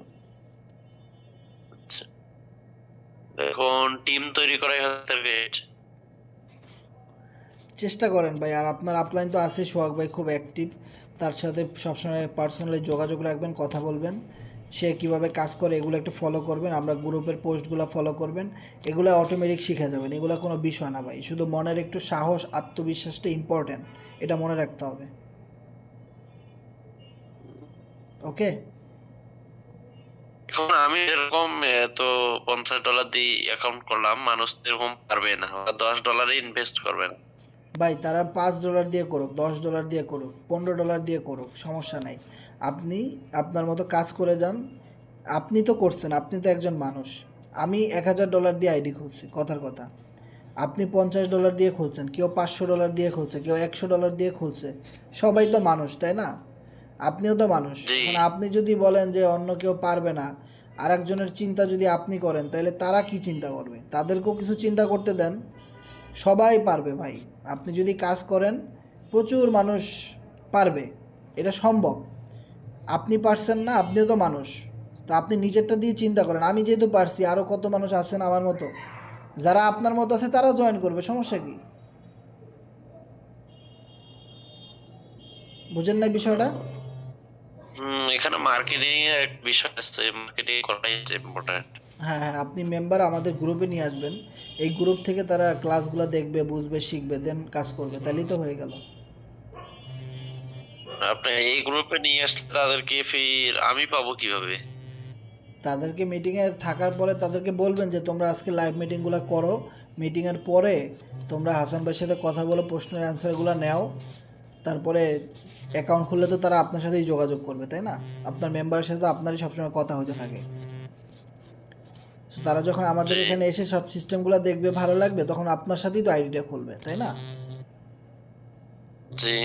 আচ্ছা, এখন টিম তৈরি করাই হতে বেট। চেষ্টা করেন ভাই। আর আপনার আপলাইন তো আছে, সোহাগ ভাই খুব অ্যাক্টিভ, তার সাথে সবসময় পার্সোনালি যোগাযোগ রাখবেন, কথা বলবেন, সে কিভাবে কাজ করে এগুলো একটু ফলো করবেন, আমরা গ্রুপের পোস্টগুলো ফলো করবেন, এগুলো অটোমেটিক শিখে যাবেন, এগুলো কোনো বিষয় না ভাই, শুধু মনের একটু সাহস আত্মবিশ্বাসটা ইম্পর্টেন্ট, এটা মনে রাখতে হবে। ওকে, এখন আমি এরকম তো $50 দিয়ে অ্যাকাউন্ট করলাম, মানুষ তো এরকম পারবে না, ওরা $10 ইনভেস্ট করবে না। ভাই তারা $5 দিয়ে করুক, $10 দিয়ে করুক, $15 দিয়ে করুক, সমস্যা নাই। আপনি আপনার মতো কাজ করে যান। আপনি তো করছেন, আপনি তো একজন মানুষ। আমি $1000 দিয়ে আইডি খুলছি, কথার কথা। আপনি $50 দিয়ে খুলছেন, কেউ $500 দিয়ে খুলছে, কেউ $100 দিয়ে খুলছে, সবাই তো মানুষ, তাই না? আপনিও তো মানুষ। জি। এখন আপনি যদি বলেন যে অন্য কেউ পারবে না, আর একজনের চিন্তা যদি আপনি করেন, তাহলে তারা কি চিন্তা করবে? তাদেরকেও কিছু চিন্তা করতে দেন। সবাই পারবে ভাই, আপনি যদি কাজ করেন প্রচুর মানুষ পারবে, এটা সম্ভব। আপনি পারছেন না, আপনিও তো মানুষ, তা আপনি নিজেরটা দিয়ে চিন্তা করেন। আমি যেহেতু পারছি, আরও কত মানুষ আছেন আমার মতো, যারা আপনার মতো আছে তারাও জয়েন করবে, সমস্যা কি? বুঝেন না বিষয়টা? এখানে মার্কেটিং এর এক বিষয় আছে, মার্কেটিং করাই ইম্পর্টেন্ট। হ্যাঁ হ্যাঁ, আপনি মেম্বার আমাদের গ্রুপে নিয়ে আসবেন, এই গ্রুপ থেকে তারা ক্লাসগুলো দেখবে, বুঝবে, শিখবে, দেন কাজ করবে, তাহলেই তো হয়ে গেল। আপনি এই গ্রুপে নিয়ে আসলে তাদেরকে ফির আমি পাবো কিভাবে? তাদেরকে মিটিংয়ে থাকার পরে তাদেরকে বলবেন যে তোমরা আজকে লাইভ মিটিংগুলো করো, মিটিংয়ের পরে তোমরা হাসান ভাইয়ের সাথে কথা বলো, প্রশ্নের অ্যান্সারগুলো নাও, তারপরে অ্যাকাউন্ট খুললে তো তারা আপনার সাথেই যোগাযোগ করবে, তাই না? আপনার মেম্বারের সাথে তো আপনারই সবসময় কথা হতে থাকে। তো তারা যখন আমাদের জি। এখানে এসে সব সিস্টেমগুলো দেখবে, ভালো লাগবে, তখন আপনার সাথেই তো আইডিটা খুলবে, তাই না? জি।